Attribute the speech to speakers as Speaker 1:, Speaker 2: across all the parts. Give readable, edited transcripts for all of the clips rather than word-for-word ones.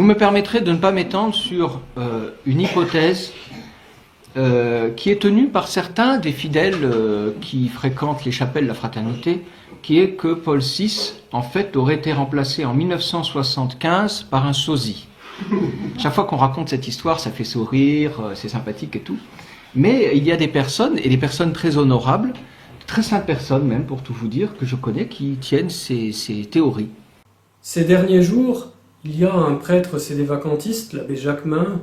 Speaker 1: me permettrez de ne pas m'étendre sur une hypothèse qui est tenue par certains des fidèles qui fréquentent les chapelles de la fraternité, qui est que Paul VI, en fait, aurait été remplacé en 1975 par un sosie. Chaque fois qu'on raconte cette histoire, ça fait sourire, c'est sympathique et tout. Mais il y a des personnes, et des personnes très honorables, très saintes personnes même, pour tout vous dire, que je connais, qui tiennent ces théories.
Speaker 2: Ces derniers jours, il y a un prêtre sédévacantiste, l'abbé Jacquemin,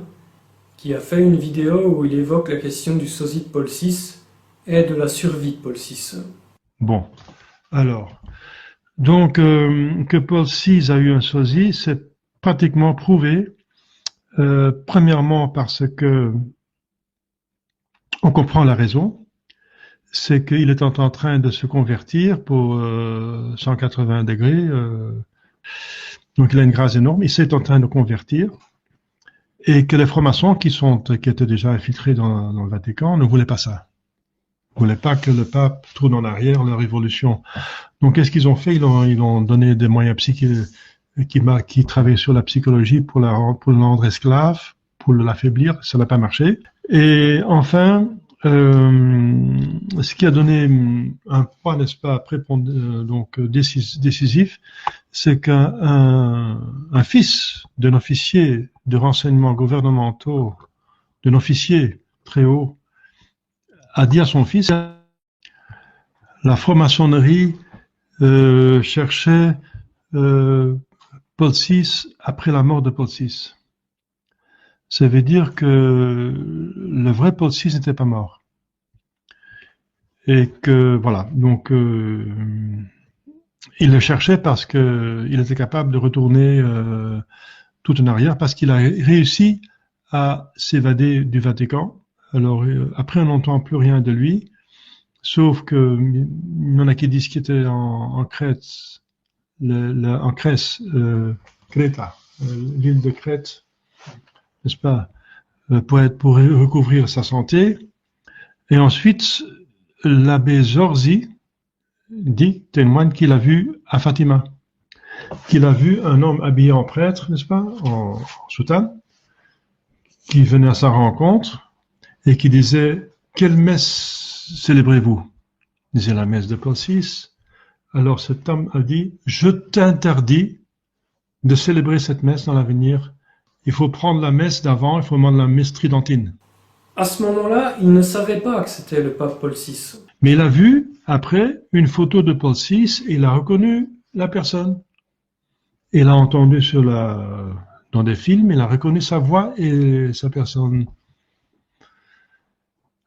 Speaker 2: qui a fait une vidéo où il évoque la question du sosie de Paul VI et de la survie de Paul VI.
Speaker 3: Bon, alors, donc que Paul VI a eu un sosie, c'est pratiquement prouvé, premièrement parce que on comprend la raison, c'est qu'il est en train de se convertir pour 180 degrés, donc il a une grâce énorme, il s'est en train de convertir, et que les francs-maçons qui étaient déjà infiltrés dans le Vatican ne voulaient pas ça. Ils ne voulaient pas que le pape tourne en arrière leur évolution. Donc qu'est-ce qu'ils ont fait? Ils ont donné des moyens qui travaillaient sur la psychologie pour le rendre esclave, pour l'affaiblir, ça n'a pas marché. Et enfin, ce qui a donné un point, n'est-ce pas, décisif, c'est qu'un fils d'un officier de renseignements gouvernementaux, d'un officier très haut, a dit à son fils, la franc-maçonnerie cherchait Paul VI après la mort de Paul VI. Ça veut dire que le vrai Paul VI n'était pas mort. Et que, voilà, donc il le cherchait parce qu'il était capable de retourner tout en arrière, parce qu'il a réussi à s'évader du Vatican. Alors, après, on n'entend plus rien de lui, sauf que il y en a qui disent qu'il était en Crète, en Crèce, Creta, l'île de Crète, n'est-ce pas, pour recouvrir sa santé. Et ensuite, l'abbé Zorzi témoigne qu'il a vu à Fatima, qu'il a vu un homme habillé en prêtre, n'est-ce pas, en soutane, qui venait à sa rencontre et qui disait « Quelle messe célébrez-vous » Il disait la messe de Paul VI. Alors cet homme a dit « Je t'interdis de célébrer cette messe dans l'avenir. Il faut prendre la messe d'avant, il faut prendre la messe tridentine. »
Speaker 2: À ce moment-là, il ne savait pas que c'était le pape Paul VI.
Speaker 3: Mais il a vu, après, une photo de Paul VI et il a reconnu la personne. Il a entendu dans des films, il a reconnu sa voix et sa personne.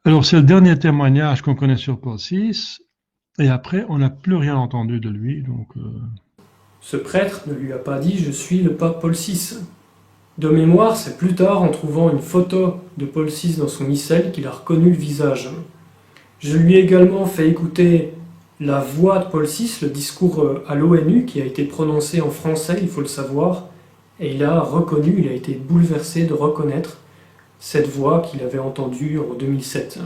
Speaker 3: Alors c'est le dernier témoignage qu'on connaît sur Paul VI, et après on n'a plus rien entendu de lui. Donc,
Speaker 2: Ce prêtre ne lui a pas dit « Je suis le pape Paul VI ». De mémoire, c'est plus tard, en trouvant une photo de Paul VI dans son missel, qu'il a reconnu le visage. Je lui ai également fait écouter la voix de Paul VI, le discours à l'ONU, qui a été prononcé en français, il faut le savoir, et il a reconnu, il a été bouleversé de reconnaître cette voix qu'il avait entendue en 2007.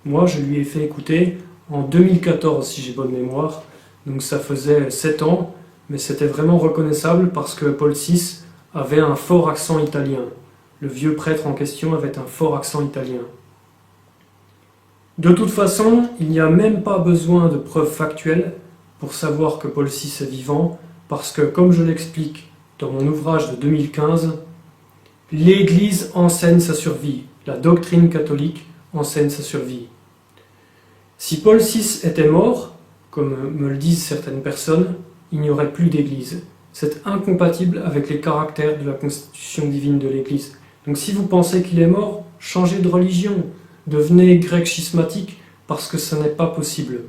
Speaker 2: Moi, je lui ai fait écouter en 2014, si j'ai bonne mémoire, donc ça faisait 7 ans, mais c'était vraiment reconnaissable parce que Paul VI avait un fort accent italien. Le vieux prêtre en question avait un fort accent italien. De toute façon, il n'y a même pas besoin de preuves factuelles pour savoir que Paul VI est vivant, parce que, comme je l'explique dans mon ouvrage de 2015, l'Église enseigne sa survie, la doctrine catholique enseigne sa survie. Si Paul VI était mort, comme me le disent certaines personnes, il n'y aurait plus d'Église. C'est incompatible avec les caractères de la constitution divine de l'Église. Donc si vous pensez qu'il est mort, changez de religion, devenez grec schismatique, parce que ce n'est pas possible.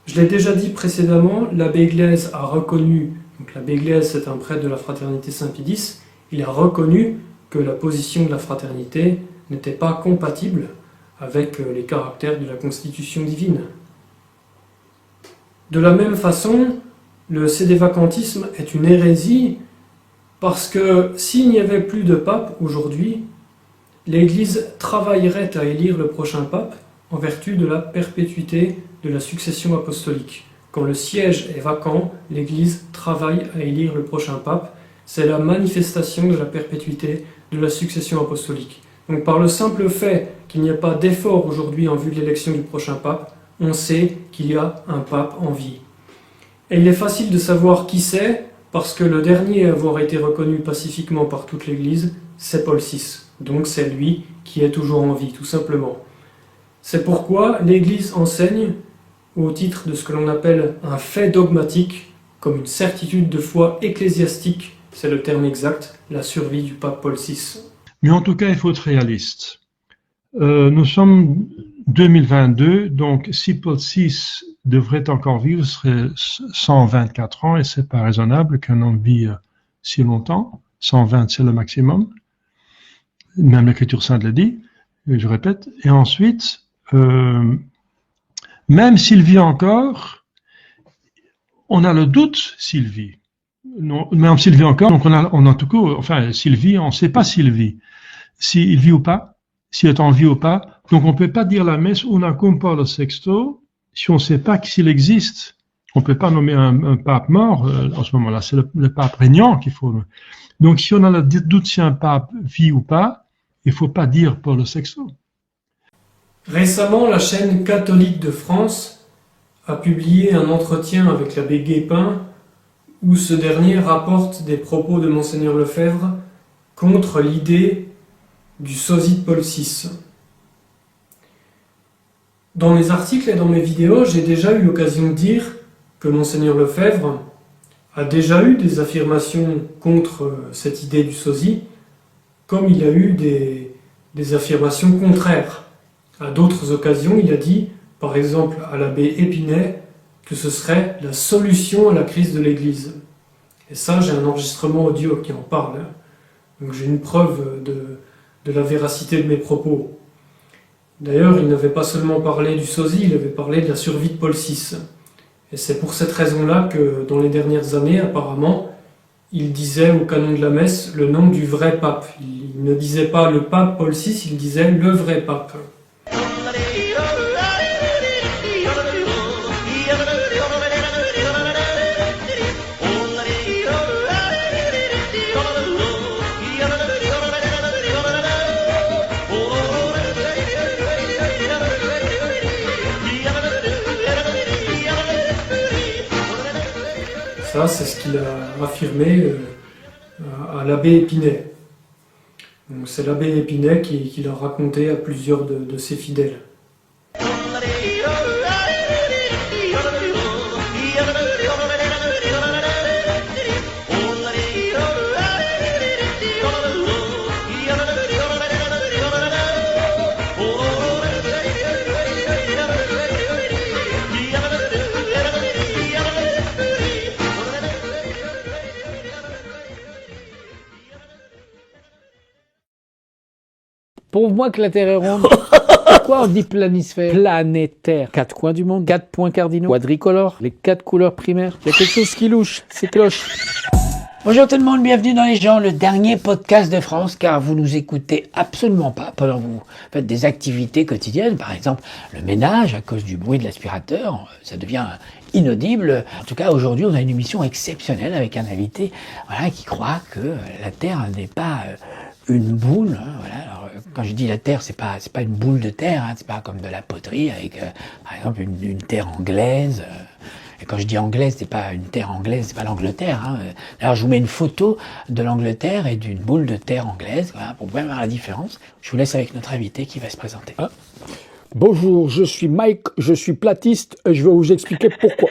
Speaker 2: Je l'ai déjà dit précédemment, l'abbé Glaise a reconnu, donc l'abbé Glaise c'est un prêtre de la fraternité Saint-Pédis, il a reconnu que la position de la fraternité n'était pas compatible avec les caractères de la constitution divine. De la même façon, le sédévacantisme est une hérésie parce que s'il n'y avait plus de pape aujourd'hui, l'Église travaillerait à élire le prochain pape en vertu de la perpétuité de la succession apostolique. Quand le siège est vacant, l'Église travaille à élire le prochain pape. c'est la manifestation de la perpétuité de la succession apostolique. Donc par le simple fait qu'il n'y a pas d'effort aujourd'hui en vue de l'élection du prochain pape, on sait qu'il y a un pape en vie. Et il est facile de savoir qui c'est, parce que le dernier à avoir été reconnu pacifiquement par toute l'Église, c'est Paul VI. Donc c'est lui qui est toujours en vie, tout simplement. C'est pourquoi l'Église enseigne, au titre de ce que l'on appelle un fait dogmatique, comme une certitude de foi ecclésiastique, c'est le terme exact, la survie du pape Paul VI.
Speaker 3: Mais en tout cas, il faut être réaliste. Nous sommes 2022, donc si Paul VI devrait encore vivre, ce serait 124 ans, et c'est pas raisonnable qu'un homme vive si longtemps. 120, c'est le maximum. Même l'Écriture sainte le dit, je répète. Et ensuite, même s'il vit encore, on a le doute s'il vit. Non, même s'il vit encore, donc on a tout cas, enfin, s'il vit, on ne sait pas s'il vit. S'il vit ou pas, s'il est en vie ou pas. Donc on ne peut pas dire la messe una cum Paulo sexto si on ne sait pas s'il existe. On ne peut pas nommer un pape mort en ce moment-là, c'est le pape régnant qu'il faut. Donc si on a le doute si un pape vit ou pas, il ne faut pas dire Paulo sexto.
Speaker 2: Récemment, la chaîne catholique de France a publié un entretien avec l'abbé Guépin où ce dernier rapporte des propos de Monseigneur Lefebvre contre l'idée du sosie de Paul VI. Dans mes articles et dans mes vidéos, j'ai déjà eu l'occasion de dire que Monseigneur Lefebvre a déjà eu des affirmations contre cette idée du sosie, comme il a eu des affirmations contraires. À d'autres occasions, il a dit, par exemple à l'abbé Épinay, que ce serait la solution à la crise de l'Église. Et ça, j'ai un enregistrement audio qui en parle. Donc j'ai une preuve de la véracité de mes propos. D'ailleurs, il n'avait pas seulement parlé du sosie, il avait parlé de la survie de Paul VI. Et c'est pour cette raison-là que, dans les dernières années, apparemment, il disait au canon de la messe le nom du vrai pape. Il ne disait pas le pape Paul VI, il disait le vrai pape. Ça, c'est ce qu'il a affirmé à l'abbé Épinay. Donc, c'est l'abbé Épinay qui l'a raconté à plusieurs de ses fidèles.
Speaker 4: Pour moi que la Terre est ronde, pourquoi on dit planisphère? Planétaire. 4 coins du monde, 4 points cardinaux, quadricolores, les 4 couleurs primaires. Il y a quelque chose qui louche, c'est cloche.
Speaker 5: Bonjour tout le monde, bienvenue dans Les gens, le dernier podcast de France, car vous nous écoutez absolument pas pendant que vous faites des activités quotidiennes, par exemple le ménage, à cause du bruit de l'aspirateur, ça devient inaudible. En tout cas, aujourd'hui, on a une émission exceptionnelle avec un invité, qui croit que la Terre n'est pas une boule. Alors, quand je dis la Terre, c'est pas une boule de terre, c'est pas comme de la poterie avec, par exemple, une terre anglaise. Et quand je dis anglaise, c'est pas une terre anglaise, c'est pas l'Angleterre. Alors je vous mets une photo de l'Angleterre et d'une boule de terre anglaise, pour bien voir la différence. Je vous laisse avec notre invité qui va se présenter.
Speaker 4: Bonjour, je suis Mike, je suis platiste et je vais vous expliquer pourquoi.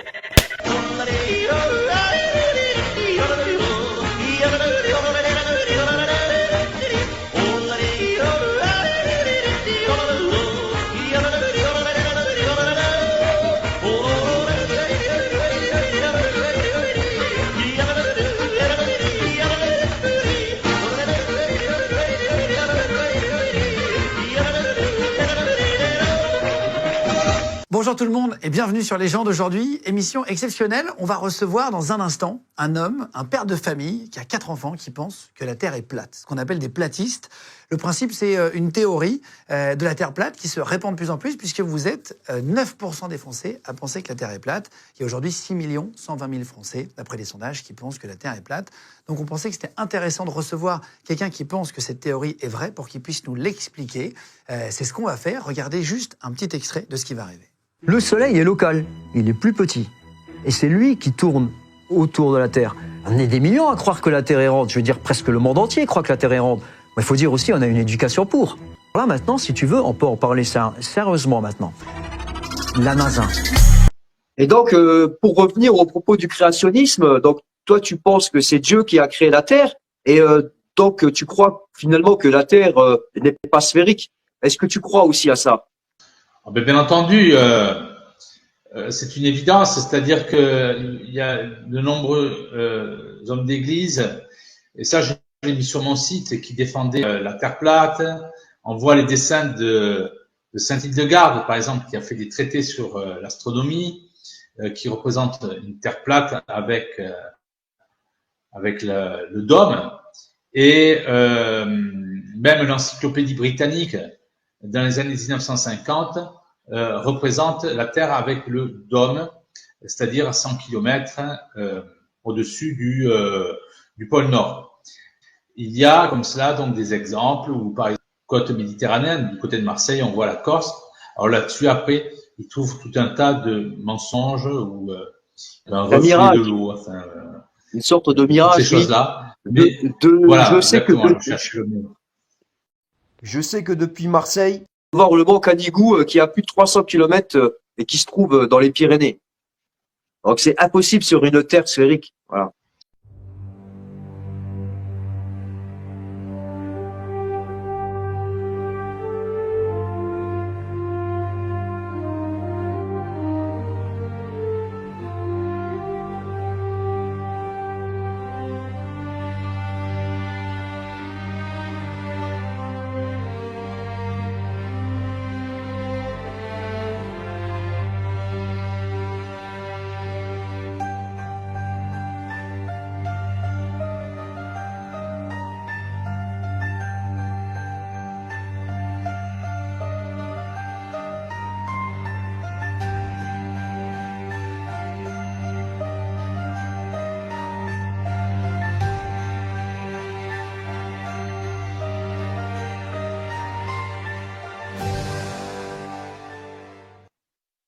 Speaker 6: Bonjour tout le monde et bienvenue sur Légende aujourd'hui. Émission exceptionnelle. On va recevoir dans un instant un homme, un père de famille qui a 4 enfants qui pense que la Terre est plate. Ce qu'on appelle des platistes. Le principe, c'est une théorie de la Terre plate qui se répand de plus en plus puisque vous êtes 9% des Français à penser que la Terre est plate. Il y a aujourd'hui 6 120 000 Français, d'après les sondages, qui pensent que la Terre est plate. Donc on pensait que c'était intéressant de recevoir quelqu'un qui pense que cette théorie est vraie pour qu'il puisse nous l'expliquer. C'est ce qu'on va faire. Regardez juste un petit extrait de ce qui va arriver.
Speaker 7: Le Soleil est local, il est plus petit. Et c'est lui qui tourne autour de la Terre. On est des millions à croire que la Terre est ronde. Je veux dire, presque le monde entier croit que la Terre est ronde. Mais il faut dire aussi, on a une éducation pour. Là, maintenant, si tu veux, on peut en parler sérieusement maintenant. La NASA.
Speaker 8: Et donc, pour revenir au propos du créationnisme, donc toi, tu penses que c'est Dieu qui a créé la Terre, et donc tu crois finalement que la Terre n'est pas sphérique. Est-ce que tu crois aussi à ça?
Speaker 9: Bien entendu, c'est une évidence, c'est-à-dire qu'il y a de nombreux hommes d'église, et ça je l'ai mis sur mon site, qui défendaient la Terre plate. On voit les dessins de Saint-Hildegarde, par exemple, qui a fait des traités sur l'astronomie, qui représente une Terre plate avec le dôme, et même l'encyclopédie britannique dans les années 1950 représente la Terre avec le dôme, c'est-à-dire à 100 km au-dessus du pôle Nord. Il y a comme cela donc des exemples où, par exemple, côte méditerranéenne, du côté de Marseille, on voit la Corse. Alors là-dessus, après, ils trouvent tout un tas de mensonges ou un reflet de l'eau. Enfin,
Speaker 8: une sorte de mirage.
Speaker 9: Ces choses-là.
Speaker 8: Voilà,
Speaker 9: je sais
Speaker 8: je sais que depuis Marseille, voir le mont Canigou qui a plus de 300 km et qui se trouve dans les Pyrénées. Donc c'est impossible sur une Terre sphérique. Voilà.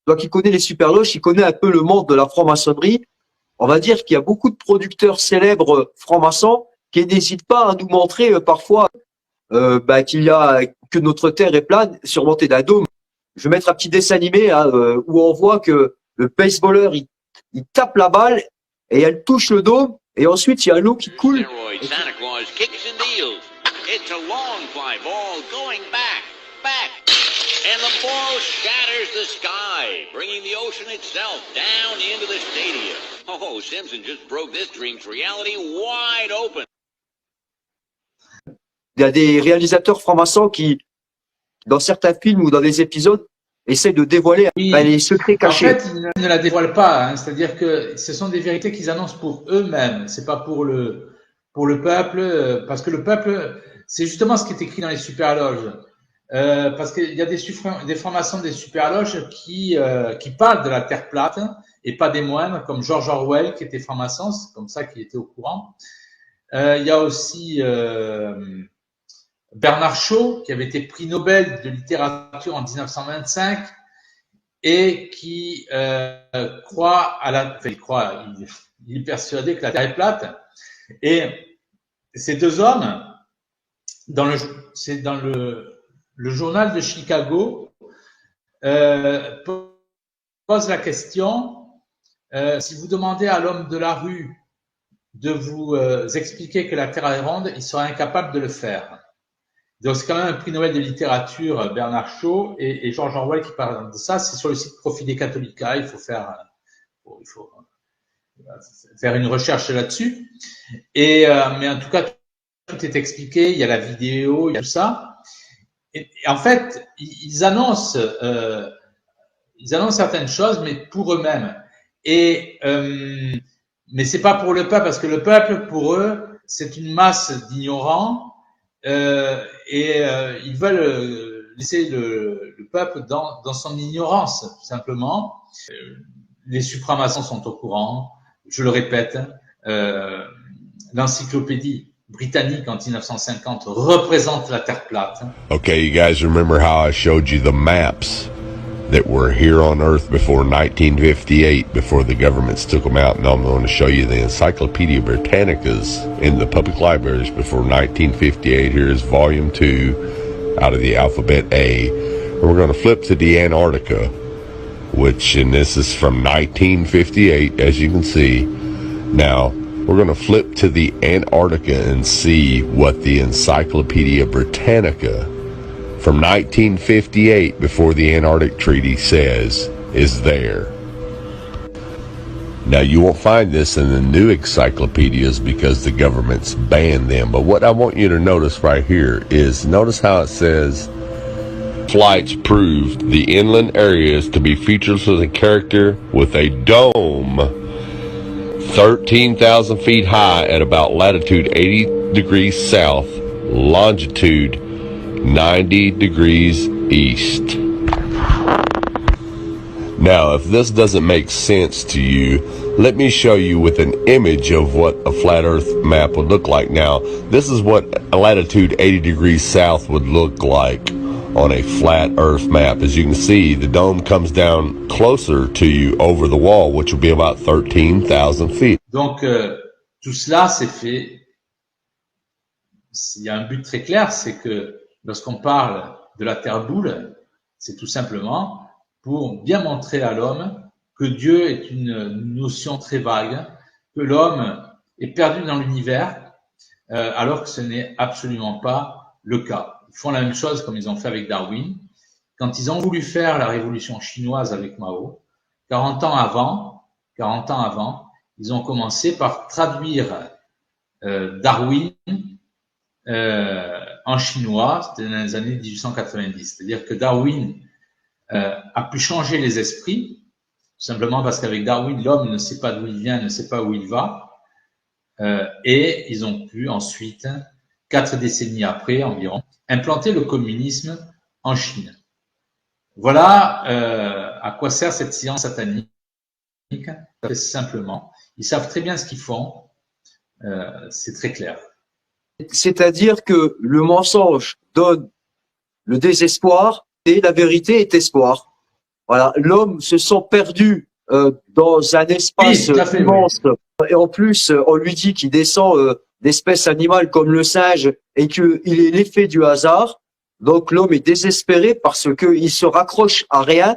Speaker 8: Donc il connaît les superloges, il connaît un peu le monde de la franc-maçonnerie. On va dire qu'il y a beaucoup de producteurs célèbres francs-maçons qui n'hésitent pas à nous montrer parfois qu'il y a que notre Terre est plane, surmontée d'un dôme. Je vais mettre un petit dessin animé où on voit que le baseballeur il tape la balle et elle touche le dôme et ensuite il y a l'eau qui coule.
Speaker 10: Santa Claus kicks and deals. It's a long fly ball going back. And the ball shatters the sky, bringing the ocean itself down into the stadium. Oh, Simpson just broke this dream's reality wide open.
Speaker 8: Il y a des réalisateurs francs-maçons qui, dans certains films ou dans des épisodes, essaient de dévoiler les secrets cachés.
Speaker 9: En fait, ils ne la dévoilent pas, hein, c'est-à-dire que ce sont des vérités qu'ils annoncent pour eux-mêmes. C'est pas pour le peuple, parce que le peuple, c'est justement ce qui est écrit dans les superloges. Parce qu'il y a des francs-maçons des superloges qui parlent de la Terre plate, et pas des moindres, comme George Orwell, qui était franc-maçon, c'est comme ça qu'il était au courant. Il y a aussi Bernard Shaw, qui avait été prix Nobel de littérature en 1925, et qui il est persuadé que la Terre est plate. Et ces deux hommes, c'est dans le journal de Chicago, pose la question, si vous demandez à l'homme de la rue de vous expliquer que la Terre est ronde, il sera incapable de le faire. Donc c'est quand même un prix Nobel de littérature, Bernard Shaw et George Orwell qui parlent de ça. C'est sur le site Profide Catholica, il faut faire une recherche là-dessus. Mais en tout cas, tout est expliqué, il y a la vidéo, il y a tout ça. Et en fait, ils annoncent ils annoncent certaines choses, mais pour eux-mêmes. Et mais c'est pas pour le peuple, parce que le peuple, pour eux, c'est une masse d'ignorants, et ils veulent laisser le peuple dans son ignorance, tout simplement. Les supramaçons sont au courant. Je le répète, l'encyclopédie britannique en 1950 représente la Terre plate.
Speaker 11: Okay, you guys remember how I showed you the maps that were here on Earth before 1958, before the governments took them out? Now I'm going to show you the Encyclopedia Britannicas in the public libraries before 1958. Here is volume 2 out of the alphabet A. And we're going to flip to the Antarctica, and this is from 1958, as you can see. Now, we're going to flip to the Antarctica and see what the Encyclopedia Britannica from 1958, before the Antarctic Treaty, says is there. Now, you won't find this in the new encyclopedias because the government's banned them. But what I want you to notice right here is, notice how it says, flights proved the inland areas to be featureless in character, with a dome 13,000 feet high at about latitude 80 degrees south, longitude 90 degrees east. Now, if this doesn't make sense to you, let me show you with an image of what a flat earth map would look like. Now, this is what latitude 80 degrees south would look like on a flat earth map. As you can see, the dome comes down closer to you over the wall, which will be about 13,000 feet.
Speaker 9: Donc, tout cela, c'est fait. Il y a un but très clair, c'est que lorsqu'on parle de la Terre boule, c'est tout simplement pour bien montrer à l'homme que Dieu est une notion très vague, que l'homme est perdu dans l'univers, alors que ce n'est absolument pas le cas. Ils font la même chose comme ils ont fait avec Darwin. Quand ils ont voulu faire la révolution chinoise avec Mao, 40 ans avant, ils ont commencé par traduire Darwin en chinois, c'était dans les années 1890. C'est-à-dire que Darwin a pu changer les esprits, tout simplement parce qu'avec Darwin, l'homme ne sait pas d'où il vient, ne sait pas où il va, et ils ont pu ensuite, 4 décennies après environ, implanter le communisme en Chine. Voilà à quoi sert cette science satanique. Très simplement, ils savent très bien ce qu'ils font, c'est très clair.
Speaker 8: C'est-à-dire que le mensonge donne le désespoir et la vérité est espoir. Voilà, l'homme se sent perdu dans un espace immense. Oui. Et en plus, on lui dit qu'il descend d'espèces animales comme le singe et qu'il est l'effet du hasard. Donc l'homme est désespéré parce qu'il se raccroche à rien.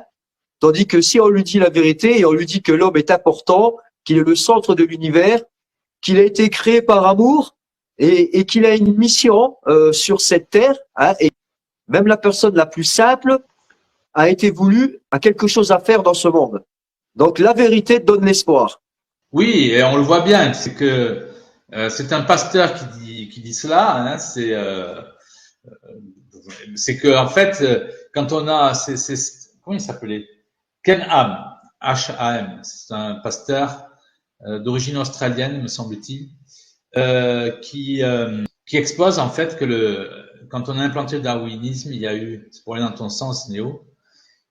Speaker 8: Tandis que si on lui dit la vérité et on lui dit que l'homme est important, qu'il est le centre de l'univers, qu'il a été créé par amour et qu'il a une mission sur cette terre, hein, et même la personne la plus simple a été voulue, a quelque chose à faire dans ce monde. Donc la vérité donne l'espoir.
Speaker 9: Oui, et on le voit bien, c'est que c'est un pasteur qui dit cela. Hein, c'est que en fait, quand on a, comment il s'appelait, Ken Ham, H-A-M, c'est un pasteur d'origine australienne, me semble-t-il, qui expose en fait que quand on a implanté le darwinisme, il y a eu, c'est pour aller dans ton sens, Néo,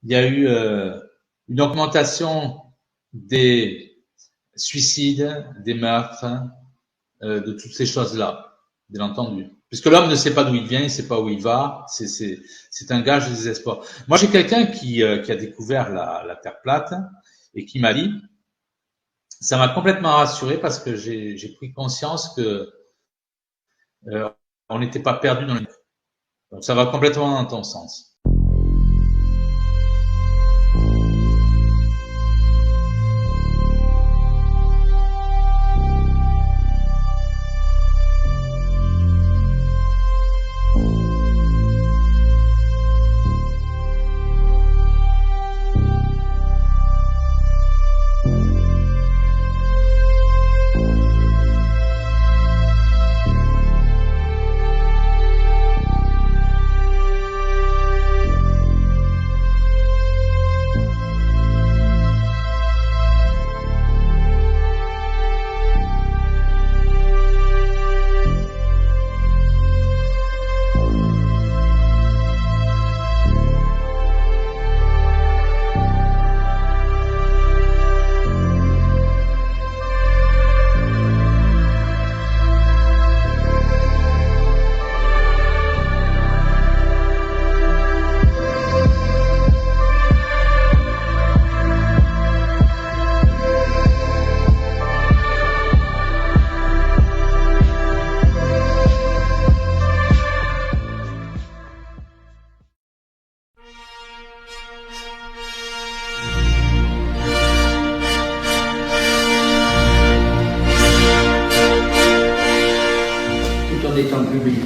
Speaker 9: il y a eu une augmentation des suicides, des meurtres, de toutes ces choses-là, bien entendu. Puisque l'homme ne sait pas d'où il vient, il ne sait pas où il va, c'est un gage de désespoir. Moi, j'ai quelqu'un qui a découvert la Terre plate et qui m'a dit, ça m'a complètement rassuré parce que j'ai pris conscience que on n'était pas perdu dans le... Donc, ça va complètement dans ton sens.
Speaker 12: en public.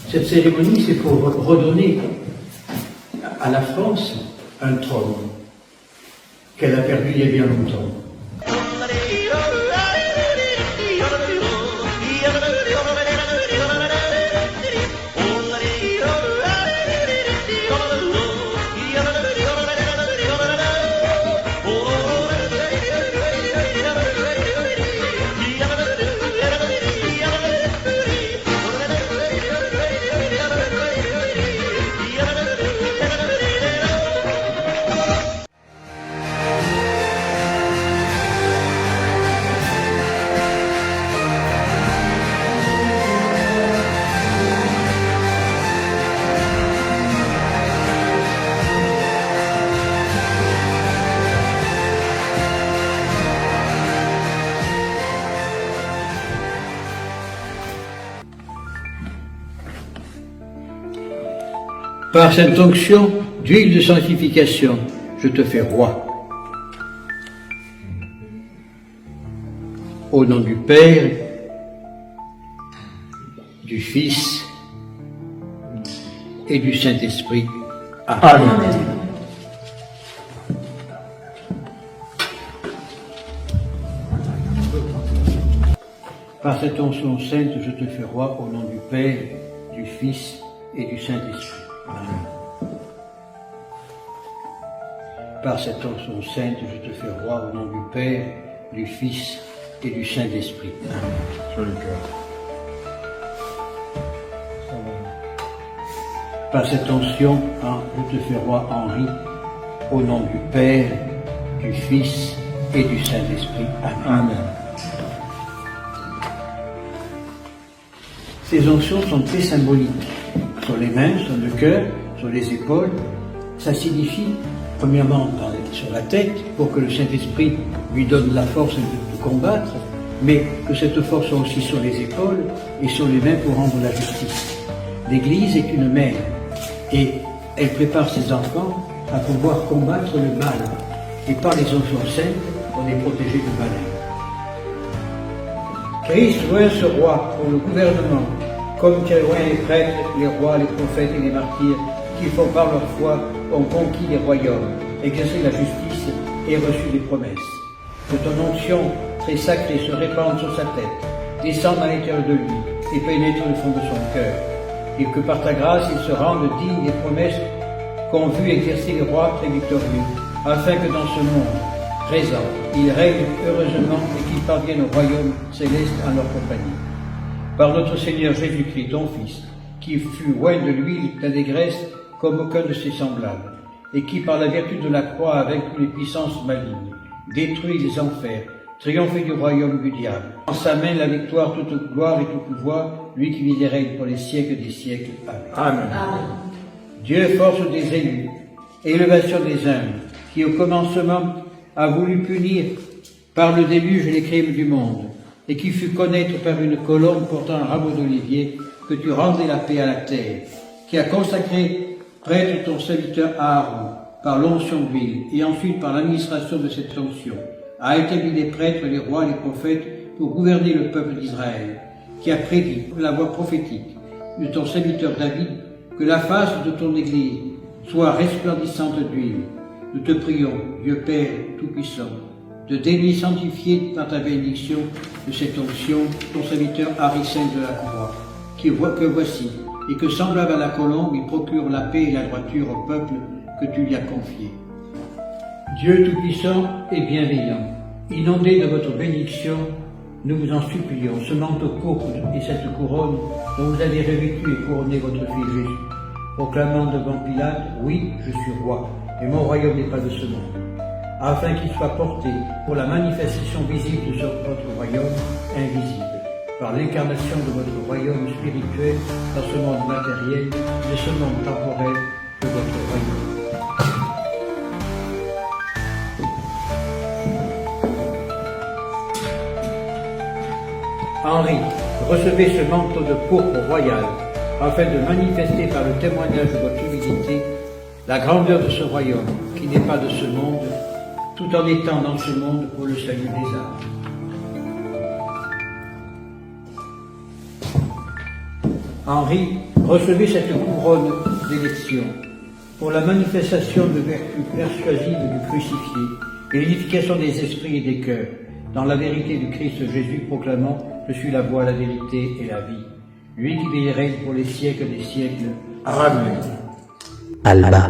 Speaker 12: Cette cérémonie, c'est pour redonner à la France un trône qu'elle a perdu il y a bien longtemps. Par cette onction d'huile de sanctification, je te fais roi. Au nom du Père, du Fils et du Saint-Esprit. Amen. Amen. Par cette onction sainte, je te fais roi au nom du Père, du Fils et du Saint-Esprit. Amen. Par cette onction sainte, je te fais roi au nom du Père, du Fils et du Saint-Esprit. Amen. Sur le cœur. Par cette onction, je te fais roi Henri, au nom du Père, du Fils et du Saint-Esprit. Amen. Amen. Ces onctions sont très symboliques. Sur les mains, sur le cœur, sur les épaules. Ça signifie, premièrement, sur la tête, pour que le Saint-Esprit lui donne la force de combattre, mais que cette force soit aussi sur les épaules et sur les mains pour rendre la justice. L'Église est une mère et elle prépare ses enfants à pouvoir combattre le mal. Et par les onctions saintes, on est protégé du malin. Christ loin ce roi pour le gouvernement, comme tu es loin les prêtres, les rois, les prophètes et les martyrs, qui font par leur foi, ont conquis les royaumes, exercé la justice et reçu les promesses. Que ton onction très sacrée se répande sur sa tête, descende à l'intérieur de lui et pénètre le fond de son cœur, et que par ta grâce il se rende digne des promesses qu'ont vu exercer les rois très victorieux, afin que dans ce monde présent, il règne heureusement et qu'il parvienne au royaume céleste en leur compagnie. Par notre Seigneur Jésus-Christ, ton Fils, qui fut loin de lui d'allégresse comme aucun de ses semblables, et qui, par la vertu de la croix, a vaincu les puissances malignes, détruit les enfers, triomphé du royaume du diable. En sa main la victoire, toute gloire et tout pouvoir, lui qui vit et règne pour les siècles des siècles. Amen. Amen. Amen. Dieu, force des élus, élévation des humbles, qui au commencement a voulu punir par le déluge les crimes du monde, et qui fut connaître par une colombe portant un rameau d'olivier que tu rendais la paix à la terre, qui a consacré prêtre ton serviteur Aaron par l'onction d'huile, et ensuite par l'administration de cette onction, a établi les prêtres, les rois, les prophètes pour gouverner le peuple d'Israël, qui a prédit la voix prophétique de ton serviteur David que la face de ton Église soit resplendissante d'huile. Nous te prions, Dieu Père Tout-Puissant, de daigner sanctifier par ta bénédiction de cette onction ton serviteur Harissel de la Croix, que voici, et que semblable à la colombe, il procure la paix et la droiture au peuple que tu lui as confié. Dieu Tout-Puissant et bienveillant, inondé de votre bénédiction, nous vous en supplions, ce manteau pourpre et cette couronne dont vous avez revêtu et couronné votre Fils Jésus, proclamant devant Pilate, oui, je suis roi, et mon royaume n'est pas de ce monde, afin qu'il soit porté pour la manifestation visible de votre royaume invisible, par l'incarnation de votre royaume spirituel dans ce monde matériel, de ce monde temporel de votre royaume. Henri, recevez ce manteau de pourpre royal, afin de manifester par le témoignage de votre humilité la grandeur de ce royaume, qui n'est pas de ce monde, tout en étant dans ce monde pour le salut des âmes. Henri, recevez cette couronne d'élection pour la manifestation de vertu persuasive du crucifié et l'édification des esprits et des cœurs, dans la vérité du Christ Jésus, proclamant « Je suis la voie, la vérité et la vie ». Lui qui vit et règne pour les siècles des siècles. Amen.
Speaker 13: Alba,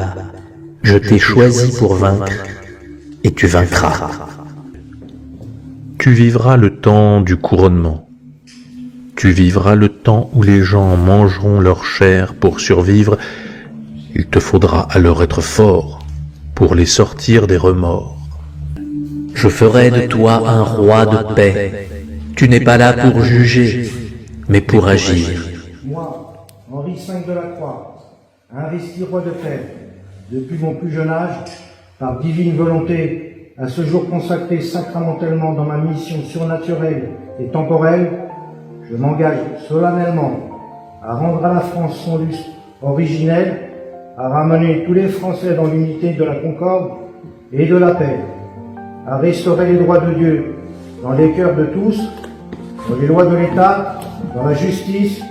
Speaker 13: je t'ai choisi pour vaincre, et tu vaincras. Tu vivras le temps du couronnement. Tu vivras le temps où les gens mangeront leur chair pour survivre. Il te faudra alors être fort pour les sortir des remords. Je ferai de toi un roi de paix. Tu n'es pas là pour juger, mais pour agir.
Speaker 14: Moi, Henri V de la Croix, investi roi de paix, depuis mon plus jeune âge, par divine volonté, à ce jour consacré sacramentellement dans ma mission surnaturelle et temporelle, je m'engage solennellement à rendre à la France son lustre originel, à ramener tous les Français dans l'unité de la concorde et de la paix, à restaurer les droits de Dieu dans les cœurs de tous, dans les lois de l'État, dans la justice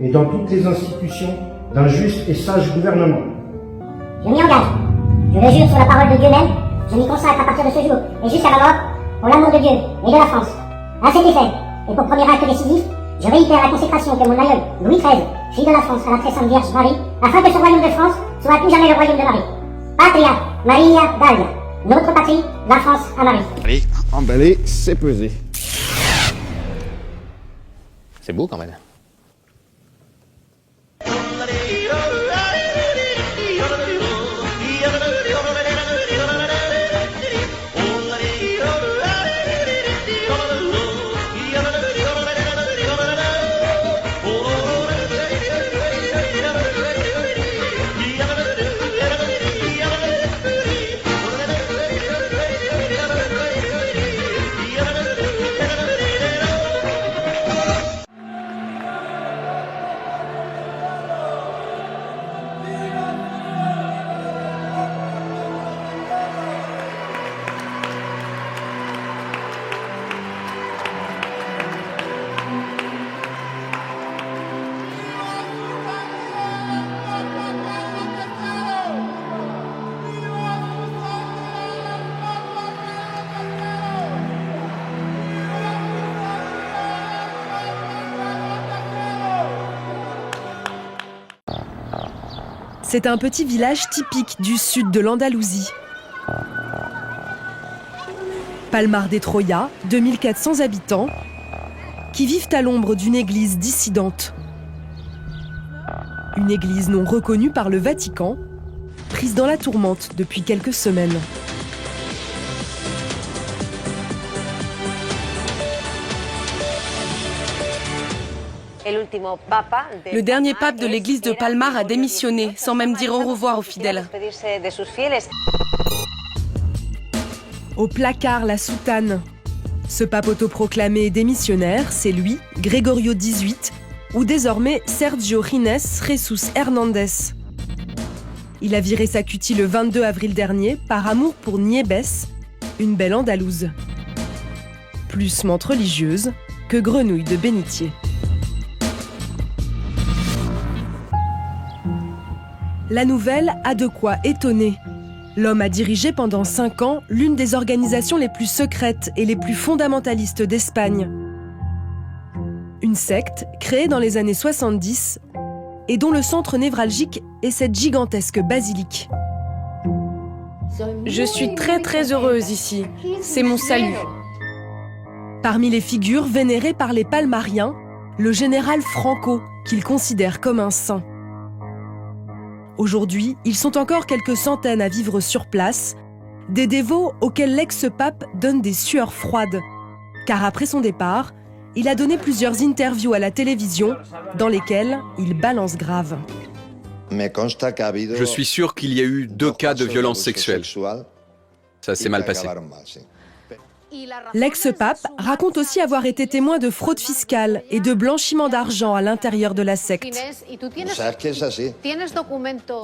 Speaker 14: et dans toutes les institutions d'un juste et sage gouvernement.
Speaker 15: Je m'y engage. Je le jure sur la parole de Dieu même. Je m'y consacre à partir de ce jour et jusqu'à ma mort pour l'amour de Dieu et de la France. À cet effet, et pour premier acte décisif, je réitère la consécration que mon aïeul, Louis XIII, fit de la France à la très sainte Vierge Marie, afin que ce royaume de France soit à tout jamais le royaume de Marie. Patria Maria Dalia. Notre patrie, la France à Marie.
Speaker 16: Allez, emballé, c'est pesé.
Speaker 13: C'est beau quand même.
Speaker 17: C'est un petit village typique du sud de l'Andalousie. Palmar de Troya, 2400 habitants, qui vivent à l'ombre d'une église dissidente. Une église non reconnue par le Vatican, prise dans la tourmente depuis quelques semaines.
Speaker 18: Le dernier pape de l'église de Palmar a démissionné, sans même dire au revoir aux fidèles.
Speaker 17: Au placard la soutane. Ce pape autoproclamé et démissionnaire, c'est lui, Grégorio XVIII, ou désormais Sergio Gines Jesus Hernandez. Il a viré sa cutie le 22 avril dernier par amour pour Niébès, une belle Andalouse. Plus menthe religieuse que grenouille de bénitier. La nouvelle a de quoi étonner. L'homme a dirigé pendant 5 ans l'une des organisations les plus secrètes et les plus fondamentalistes d'Espagne. Une secte créée dans les années 70 et dont le centre névralgique est cette gigantesque basilique.
Speaker 18: Je suis très heureuse ici. C'est mon salut.
Speaker 17: Parmi les figures vénérées par les palmariens, le général Franco, qu'ils considèrent comme un saint. Aujourd'hui, ils sont encore quelques centaines à vivre sur place, des dévots auxquels l'ex-pape donne des sueurs froides. Car après son départ, il a donné plusieurs interviews à la télévision dans lesquelles il balance grave.
Speaker 19: Je suis sûr qu'il y a eu 2 cas de violence sexuelle. Ça s'est mal passé.
Speaker 17: L'ex-pape raconte aussi avoir été témoin de fraude fiscale et de blanchiment d'argent à l'intérieur de la secte.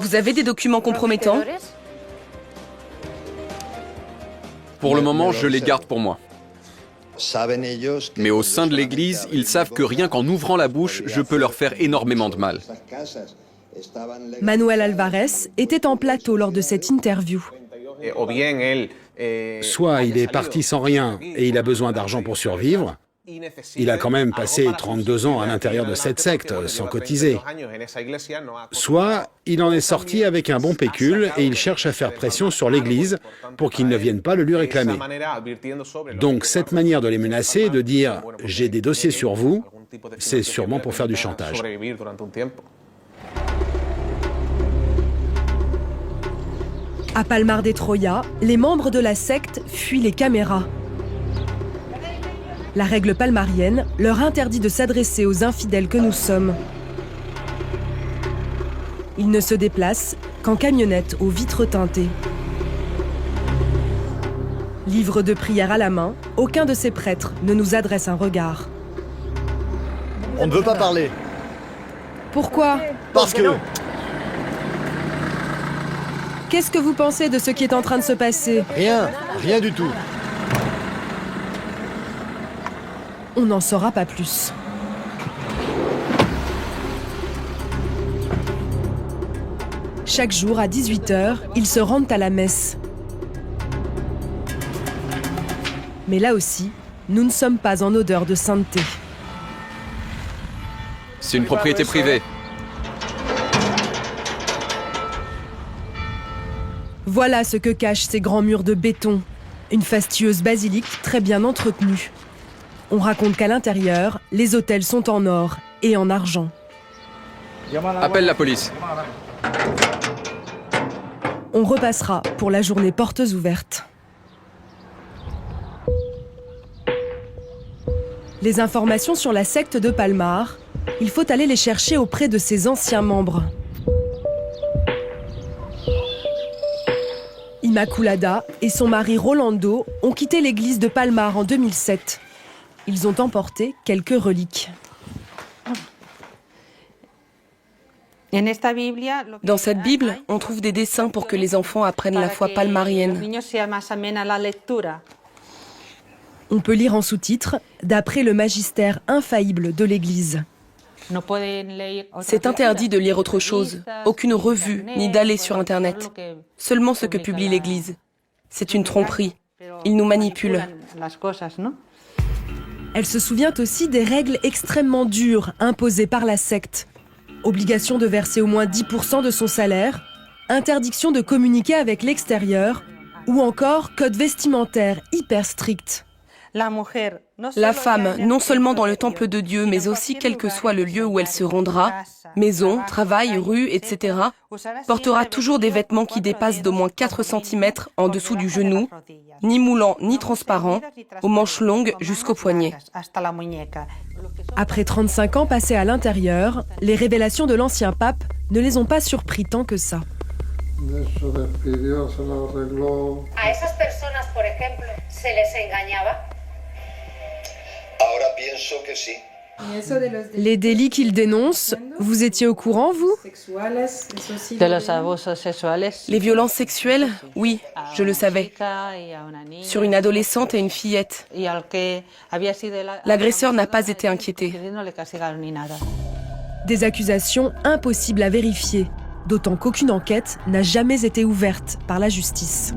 Speaker 18: Vous avez des documents compromettants?
Speaker 19: Pour le moment, je les garde pour moi. Mais au sein de l'Église, ils savent que rien qu'en ouvrant la bouche, je peux leur faire énormément de mal.
Speaker 17: Manuel Alvarez était en plateau lors de cette interview.
Speaker 20: Soit il est parti sans rien et il a besoin d'argent pour survivre. Il a quand même passé 32 ans à l'intérieur de cette secte sans cotiser. Soit il en est sorti avec un bon pécule et il cherche à faire pression sur l'Église pour qu'ils ne viennent pas le lui réclamer. Donc cette manière de les menacer, de dire « j'ai des dossiers sur vous », c'est sûrement pour faire du chantage.
Speaker 17: À Palmar de Troya, les membres de la secte fuient les caméras. La règle palmarienne leur interdit de s'adresser aux infidèles que nous sommes. Ils ne se déplacent qu'en camionnette aux vitres teintées. Livre de prière à la main, aucun de ces prêtres ne nous adresse un regard.
Speaker 21: On ne veut pas parler.
Speaker 17: Pourquoi ?
Speaker 21: Parce que...
Speaker 17: Qu'est-ce que vous pensez de ce qui est en train de se passer ?
Speaker 21: Rien du tout.
Speaker 17: On n'en saura pas plus. Chaque jour à 18h, ils se rendent à la messe. Mais là aussi, nous ne sommes pas en odeur de sainteté.
Speaker 19: C'est une propriété privée.
Speaker 17: Voilà ce que cachent ces grands murs de béton. Une fastueuse basilique très bien entretenue. On raconte qu'à l'intérieur, les autels sont en or et en argent.
Speaker 19: Appelle la police.
Speaker 17: On repassera pour la journée portes ouvertes. Les informations sur la secte de Palmar, il faut aller les chercher auprès de ses anciens membres. Immaculada et son mari Rolando ont quitté l'église de Palmar en 2007. Ils ont emporté quelques reliques.
Speaker 18: Dans cette Bible, on trouve des dessins pour que les enfants apprennent la foi palmarienne.
Speaker 17: On peut lire en sous-titres, d'après le magistère infaillible de l'Église.
Speaker 18: C'est interdit de lire autre chose, aucune revue, ni d'aller sur Internet. Seulement ce que publie l'Église. C'est une tromperie. Ils nous manipulent.
Speaker 17: Elle se souvient aussi des règles extrêmement dures imposées par la secte. Obligation de verser au moins 10% de son salaire, interdiction de communiquer avec l'extérieur, ou encore code vestimentaire hyper strict.
Speaker 18: La femme, non seulement dans le temple de Dieu, mais aussi quel que soit le lieu où elle se rendra, maison, travail, rue, etc., portera toujours des vêtements qui dépassent d'au moins 4 cm en dessous du genou, ni moulants ni transparents, aux manches longues jusqu'au poignet.
Speaker 17: Après 35 ans passés à l'intérieur, les révélations de l'ancien pape ne les ont pas surpris tant que ça.
Speaker 15: A esas personas, por ejemplo, se les engañaba.
Speaker 22: Ahora pienso que sí.
Speaker 17: Les délits qu'il dénonce, vous étiez au courant, vous ?
Speaker 18: Les violences sexuelles, oui, je le savais. Sur une adolescente et une fillette. L'agresseur n'a pas été inquiété.
Speaker 17: Des accusations impossibles à vérifier, d'autant qu'aucune enquête n'a jamais été ouverte par la justice.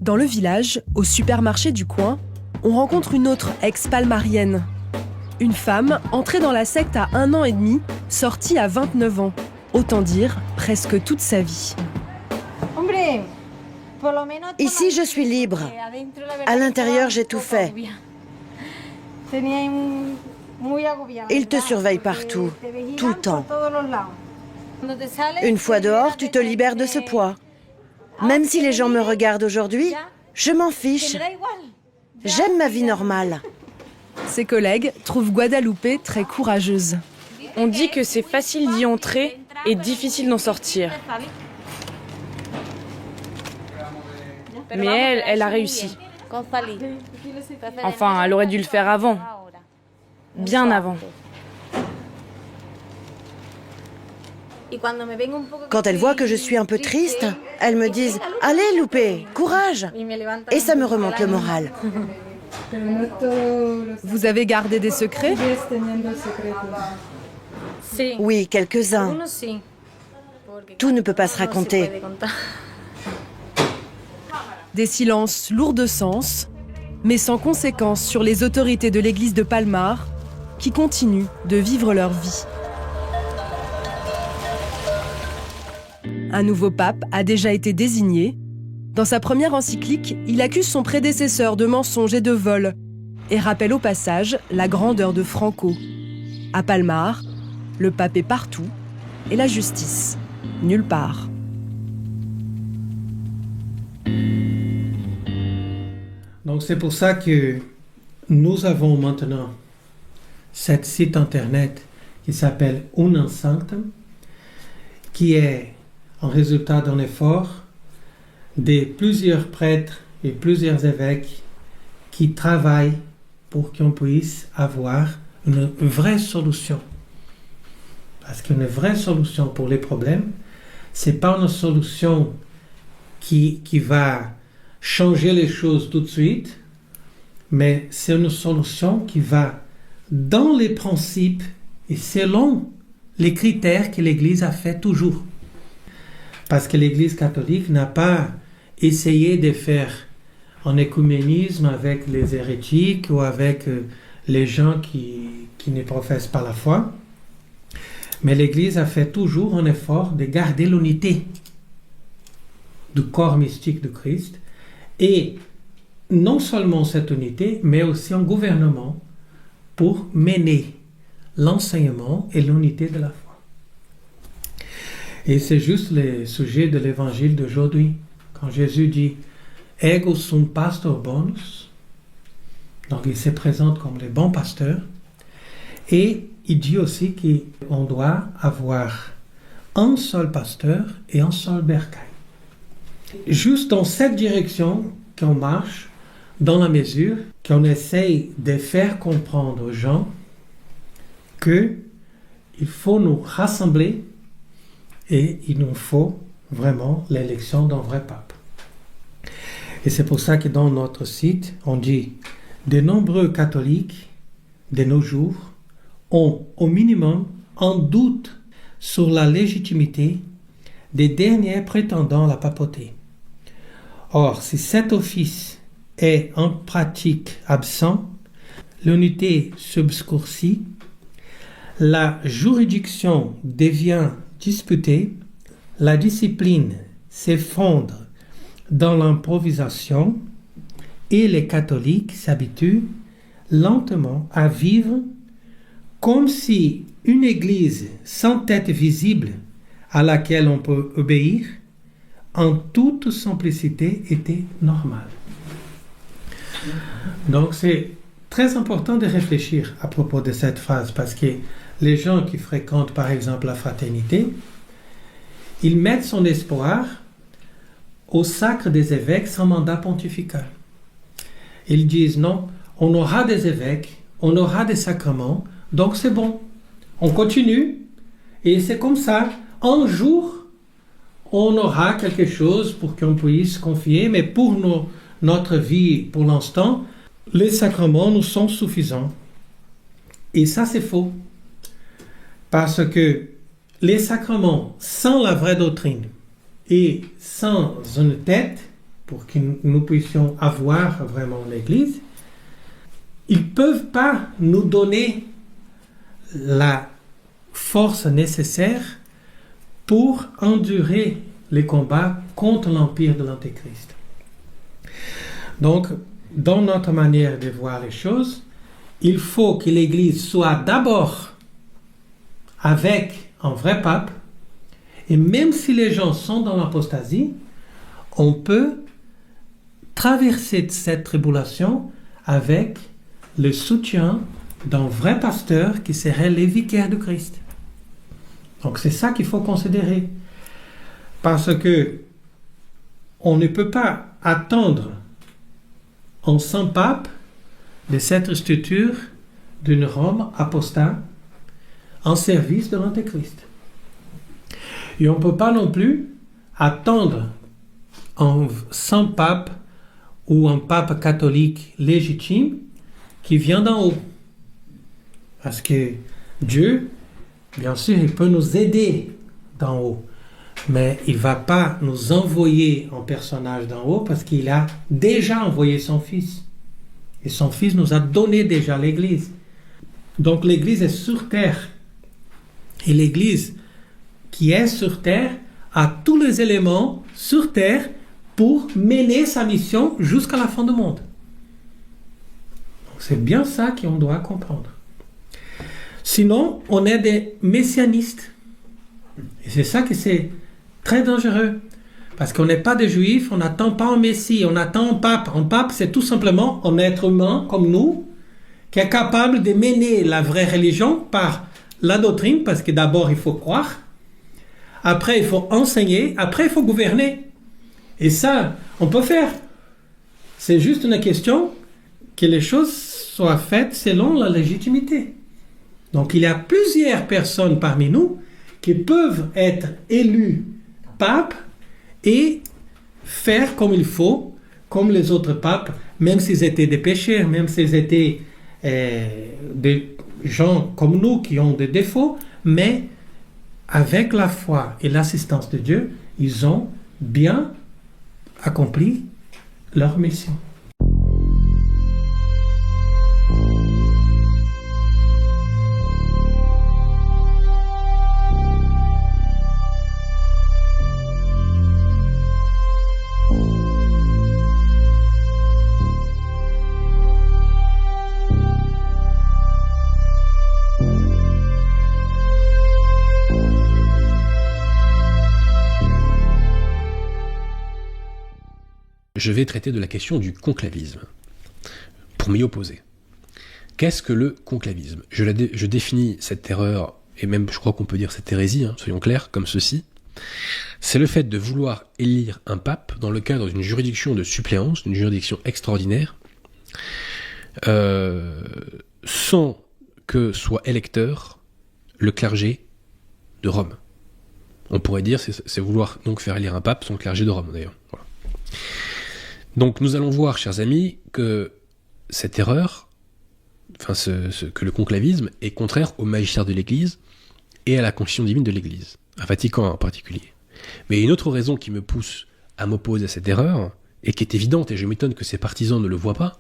Speaker 17: Dans le village, au supermarché du coin, on rencontre une autre ex-palmarienne. Une femme entrée dans la secte à 1 an et demi, sortie à 29 ans. Autant dire, presque toute sa vie.
Speaker 23: Ici, je suis libre. À l'intérieur, j'ai tout fait. Ils te surveillent partout, tout le temps. Une fois dehors, tu te libères de ce poids. Même si les gens me regardent aujourd'hui, je m'en fiche. J'aime ma vie normale.
Speaker 17: Ses collègues trouvent Guadalupe très courageuse.
Speaker 24: On dit que c'est facile d'y entrer et difficile d'en sortir. Mais elle a réussi. Enfin, elle aurait dû le faire avant. Bien avant.
Speaker 23: Quand elle voit que je suis un peu triste, Elles me disent « Allez, Loupé, courage !» Et ça me remonte le moral.
Speaker 17: Vous avez gardé des secrets?
Speaker 23: Oui, quelques-uns. Tout ne peut pas se raconter.
Speaker 17: Des silences lourds de sens, mais sans conséquence sur les autorités de l'église de Palmar, qui continuent de vivre leur vie. Un nouveau pape a déjà été désigné. Dans sa première encyclique, il accuse son prédécesseur de mensonges et de vol et rappelle au passage la grandeur de Franco. À Palmar, le pape est partout et la justice, nulle part.
Speaker 12: Donc c'est pour ça que nous avons maintenant cet site internet qui s'appelle Unam Sanctam, qui est un résultat d'un effort de plusieurs prêtres et plusieurs évêques qui travaillent pour qu'on puisse avoir une vraie solution. Parce qu'une vraie solution pour les problèmes, c'est pas une solution qui va changer les choses tout de suite, mais c'est une solution qui va dans les principes et selon les critères que l'Église a fait toujours. Parce que l'Église catholique n'a pas essayé de faire un écuménisme avec les hérétiques ou avec les gens qui ne professent pas la foi. Mais l'Église a fait toujours un effort de garder l'unité du corps mystique de Christ. Et non seulement cette unité, mais aussi un gouvernement pour mener l'enseignement et l'unité de la foi. Et c'est juste le sujet de l'évangile d'aujourd'hui. Quand Jésus dit « Ego sum pastor bonus », donc il se présente comme le bon pasteur, et il dit aussi qu'on doit avoir un seul pasteur et un seul bercail. Juste dans cette direction qu'on marche, dans la mesure qu'on essaye de faire comprendre aux gens qu'il faut nous rassembler et il nous faut vraiment l'élection d'un vrai pape. Et c'est pour ça que dans notre site, on dit « De nombreux catholiques de nos jours ont au minimum un doute sur la légitimité des derniers prétendants à la papauté. Or, si cet office est en pratique absent, l'unité s'obscurcit, la juridiction devient disputée, la discipline s'effondre dans l'improvisation et les catholiques s'habituent lentement à vivre comme si une église sans tête visible à laquelle on peut obéir en toute simplicité était normale. Donc c'est très important de réfléchir à propos de cette phrase parce que les gens qui fréquentent par exemple la fraternité, ils mettent son espoir au sacre des évêques sans mandat pontifical. Ils disent non, on aura des évêques, on aura des sacrements, donc c'est bon, on continue et c'est comme ça, un jour on aura quelque chose pour qu'on puisse confier, mais pour notre vie pour l'instant, les sacrements nous sont suffisants. Et ça c'est faux, parce que les sacrements sans la vraie doctrine et sans une tête, pour que nous puissions avoir vraiment l'Église, ils ne peuvent pas nous donner la force nécessaire pour endurer les combats contre l'empire de l'Antéchrist. Donc, dans notre manière de voir les choses, il faut que l'Église soit d'abord avec un vrai pape, et même si les gens sont dans l'apostasie, on peut traverser cette tribulation avec le soutien d'un vrai pasteur qui serait le vicaire de Christ. Donc c'est ça qu'il faut considérer. Parce que on ne peut pas attendre un saint pape de cette structure d'une Rome apostate en service de l'Antéchrist. Et on ne peut pas non plus attendre
Speaker 1: sans pape ou un pape catholique légitime qui vient d'en haut. Parce que Dieu, bien sûr, il peut nous aider d'en haut, mais il ne va pas nous envoyer un personnage d'en haut parce qu'il a déjà envoyé son Fils. Et son Fils nous a donné déjà l'Église. Donc l'Église est sur terre. Et l'Église qui est sur terre a tous les éléments sur terre pour mener sa mission jusqu'à la fin du monde. Donc c'est bien ça qu'on doit comprendre. Sinon, on est des messianistes. Et c'est ça que c'est très dangereux. Parce qu'on n'est pas des juifs, on n'attend pas un messie, on attend un pape. Un pape, c'est tout simplement un être humain comme nous, qui est capable de mener la vraie religion par la doctrine, parce que d'abord il faut croire, après il faut enseigner, après il faut gouverner. Et ça, on peut faire. C'est juste une question que les choses soient faites selon la légitimité. Donc il y a plusieurs personnes parmi nous qui peuvent être élus papes et faire comme il faut, comme les autres papes, même s'ils étaient des pécheurs, même s'ils étaient des gens comme nous qui ont des défauts, mais avec la foi et l'assistance de Dieu, ils ont bien accompli leur mission.
Speaker 2: Je vais traiter de la question du conclavisme, pour m'y opposer. Qu'est-ce que le conclavisme ? Je définis cette erreur, et même je crois qu'on peut dire cette hérésie, soyons clairs, comme ceci. C'est le fait de vouloir élire un pape dans le cadre d'une juridiction de suppléance, d'une juridiction extraordinaire, sans que soit électeur le clergé de Rome. On pourrait dire, c'est vouloir donc faire élire un pape sans le clergé de Rome, d'ailleurs. Voilà. Donc nous allons voir, chers amis, que cette erreur, que le conclavisme est contraire au magistère de l'Église et à la constitution divine de l'Église, à Vatican en particulier. Mais une autre raison qui me pousse à m'opposer à cette erreur, et qui est évidente, et je m'étonne que ses partisans ne le voient pas,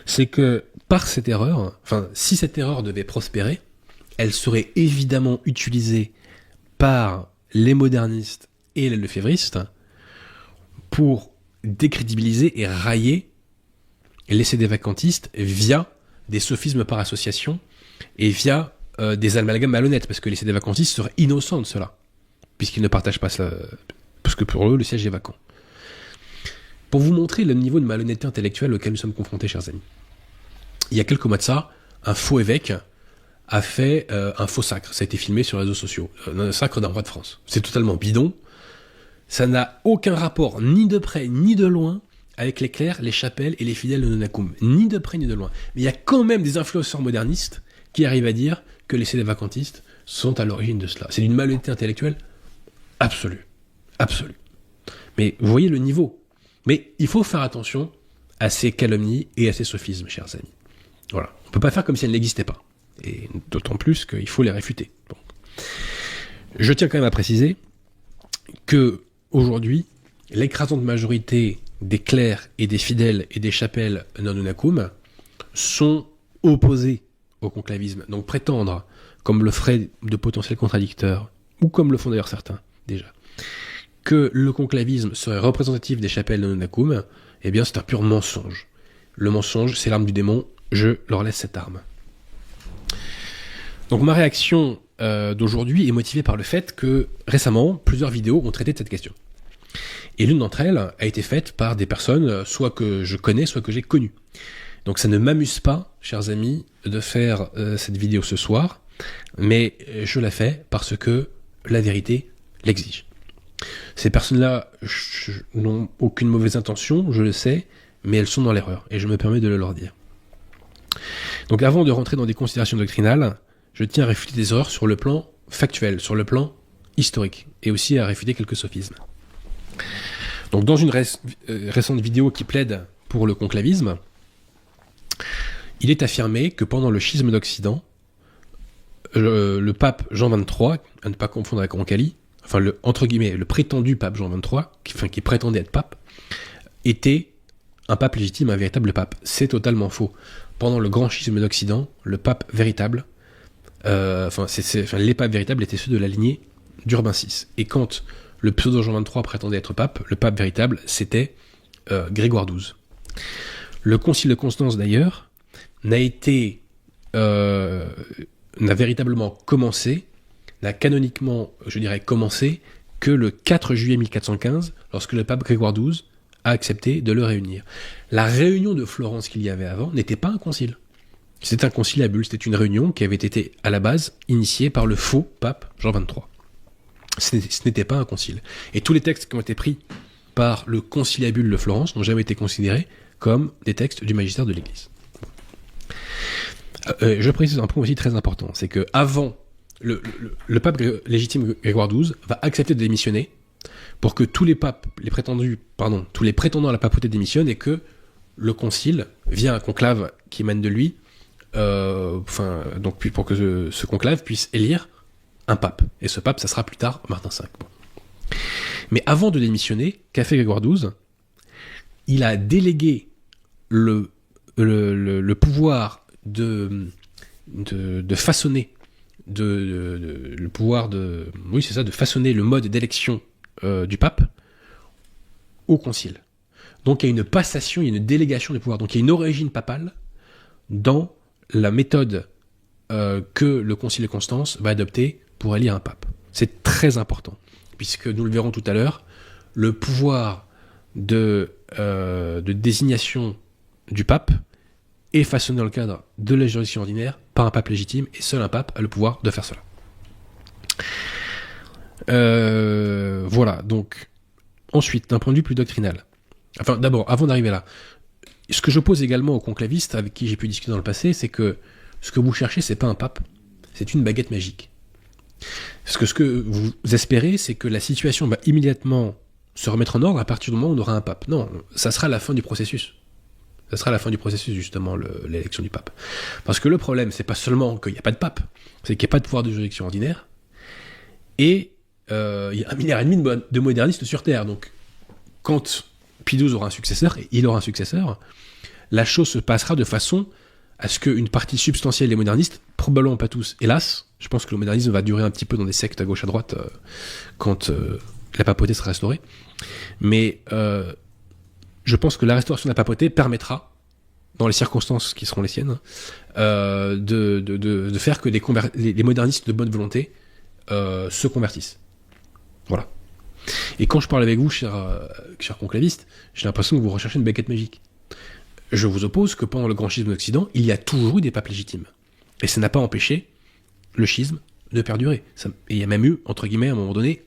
Speaker 2: c'est que par cette erreur, si cette erreur devait prospérer, elle serait évidemment utilisée par les modernistes et les lefévristes pour décrédibiliser et railler les sédévacantistes via des sophismes par association et via des amalgames malhonnêtes, parce que les sédévacantistes seraient innocents de cela, puisqu'ils ne partagent pas cela, parce que pour eux, le siège est vacant. Pour vous montrer le niveau de malhonnêteté intellectuelle auquel nous sommes confrontés, chers amis, il y a quelques mois de ça, un faux évêque a fait un faux sacre. Ça a été filmé sur les réseaux sociaux. Un sacre d'un roi de France. C'est totalement bidon. Ça n'a aucun rapport, ni de près, ni de loin, avec les clercs, les chapelles et les fidèles de Nonacum. Ni de près, ni de loin. Mais il y a quand même des influenceurs modernistes qui arrivent à dire que les sédévacantistes sont à l'origine de cela. C'est d'une malhonnêteté intellectuelle absolue. Absolue. Mais vous voyez le niveau. Mais il faut faire attention à ces calomnies et à ces sophismes, chers amis. Voilà. On ne peut pas faire comme si elles n'existaient pas. Et d'autant plus qu'il faut les réfuter. Donc, je tiens quand même à préciser que aujourd'hui, l'écrasante majorité des clercs et des fidèles et des chapelles non-unacum sont opposés au conclavisme. Donc prétendre, comme le feraient de potentiels contradicteurs, ou comme le font d'ailleurs certains déjà, que le conclavisme serait représentatif des chapelles non-unacum, eh bien c'est un pur mensonge. Le mensonge, c'est l'arme du démon, je leur laisse cette arme. Donc ma réaction d'aujourd'hui est motivée par le fait que récemment, plusieurs vidéos ont traité de cette question. Et l'une d'entre elles a été faite par des personnes soit que je connais, soit que j'ai connues. Donc ça ne m'amuse pas, chers amis, de faire cette vidéo ce soir, mais je la fais parce que la vérité l'exige. Ces personnes-là n'ont aucune mauvaise intention, je le sais, mais elles sont dans l'erreur, et je me permets de le leur dire. Donc avant de rentrer dans des considérations doctrinales, je tiens à réfuter des erreurs sur le plan factuel, sur le plan historique, et aussi à réfuter quelques sophismes. Donc dans une récente vidéo qui plaide pour le conclavisme, il est affirmé que pendant le schisme d'Occident, le pape Jean XXIII, à ne pas confondre avec Roncalli, enfin entre guillemets, le prétendu pape Jean XXIII, qui prétendait être pape, était un pape légitime, un véritable pape. C'est totalement faux. Pendant le grand schisme d'Occident, le pape véritable, les papes véritables étaient ceux de la lignée d'Urbain VI. Et quand le pseudo Jean XXIII prétendait être pape, le pape véritable, c'était Grégoire XII. Le concile de Constance, d'ailleurs, n'a véritablement commencé, n'a canoniquement, je dirais, commencé que le 4 juillet 1415, lorsque le pape Grégoire XII a accepté de le réunir. La réunion de Florence qu'il y avait avant n'était pas un concile. C'était un concile à bulles, c'était une réunion qui avait été, à la base, initiée par le faux pape Jean XXIII. Ce n'était pas un concile. Et tous les textes qui ont été pris par le conciliabule de Florence n'ont jamais été considérés comme des textes du magistère de l'Église. Je précise un point aussi très important, c'est que avant le pape légitime Grégoire XII va accepter de démissionner pour que tous les papes, tous les prétendants à la papauté démissionnent et que le concile, via un conclave qui émane de lui, pour que ce conclave puisse élire un pape. Et ce pape, ça sera plus tard Martin V. Bon. Mais avant de démissionner, qu'a fait Grégoire XII? Il a délégué le pouvoir de façonner le pouvoir de façonner le mode d'élection du pape au concile. Donc il y a une passation, il y a une délégation de pouvoir. Donc il y a une origine papale dans la méthode que le concile de Constance va adopter pour élire un pape. C'est très important, puisque nous le verrons tout à l'heure, le pouvoir de désignation du pape est façonné dans le cadre de la juridiction ordinaire par un pape légitime, et seul un pape a le pouvoir de faire cela. Voilà, donc ensuite, d'un point de vue plus doctrinal, enfin d'abord, avant d'arriver là, ce que j'oppose également aux conclavistes avec qui j'ai pu discuter dans le passé, c'est que ce que vous cherchez, c'est pas un pape, c'est une baguette magique. Parce que ce que vous espérez, c'est que la situation va immédiatement se remettre en ordre à partir du moment où on aura un pape. Non, ça sera la fin du processus. Ça sera la fin du processus, justement, l'élection du pape. Parce que le problème, c'est pas seulement qu'il n'y a pas de pape, c'est qu'il n'y a pas de pouvoir de juridiction ordinaire, et il y a 1,5 milliard de modernistes sur Terre. Donc, quand Pie XII aura un successeur, et il aura un successeur, la chose se passera de façon à ce qu'une partie substantielle des modernistes, probablement pas tous, hélas, je pense que le modernisme va durer un petit peu dans des sectes à gauche à droite quand la papauté sera restaurée, mais je pense que la restauration de la papauté permettra, dans les circonstances qui seront les siennes, de faire que les modernistes de bonne volonté se convertissent. Voilà. Et quand je parle avec vous, chers conclavistes, j'ai l'impression que vous recherchez une baguette magique. Je vous oppose que pendant le grand schisme d'Occident, il y a toujours eu des papes légitimes. Et ça n'a pas empêché le schisme de perdurer. Et il y a même eu, entre guillemets, à un moment donné,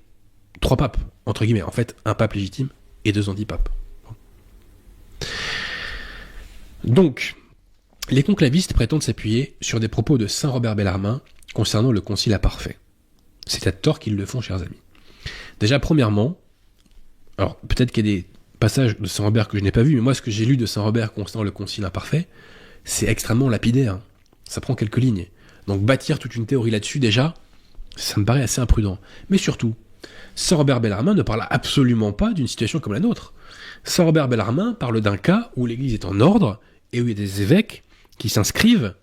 Speaker 2: 3 papes, entre guillemets. En fait, un pape légitime et 2 antipapes. Donc, les conclavistes prétendent s'appuyer sur des propos de saint Robert Bellarmin concernant le concile imparfait. C'est à tort qu'ils le font, chers amis. Déjà, premièrement, alors peut-être qu'il y a des passages de saint Robert que je n'ai pas vus, mais moi, ce que j'ai lu de saint Robert concernant le concile imparfait, c'est extrêmement lapidaire. Ça prend quelques lignes. Donc bâtir toute une théorie là-dessus, déjà, ça me paraît assez imprudent. Mais surtout, saint Robert Bellarmin ne parle absolument pas d'une situation comme la nôtre. Saint Robert Bellarmin parle d'un cas où l'Église est en ordre et où il y a des évêques qui s'inscrivent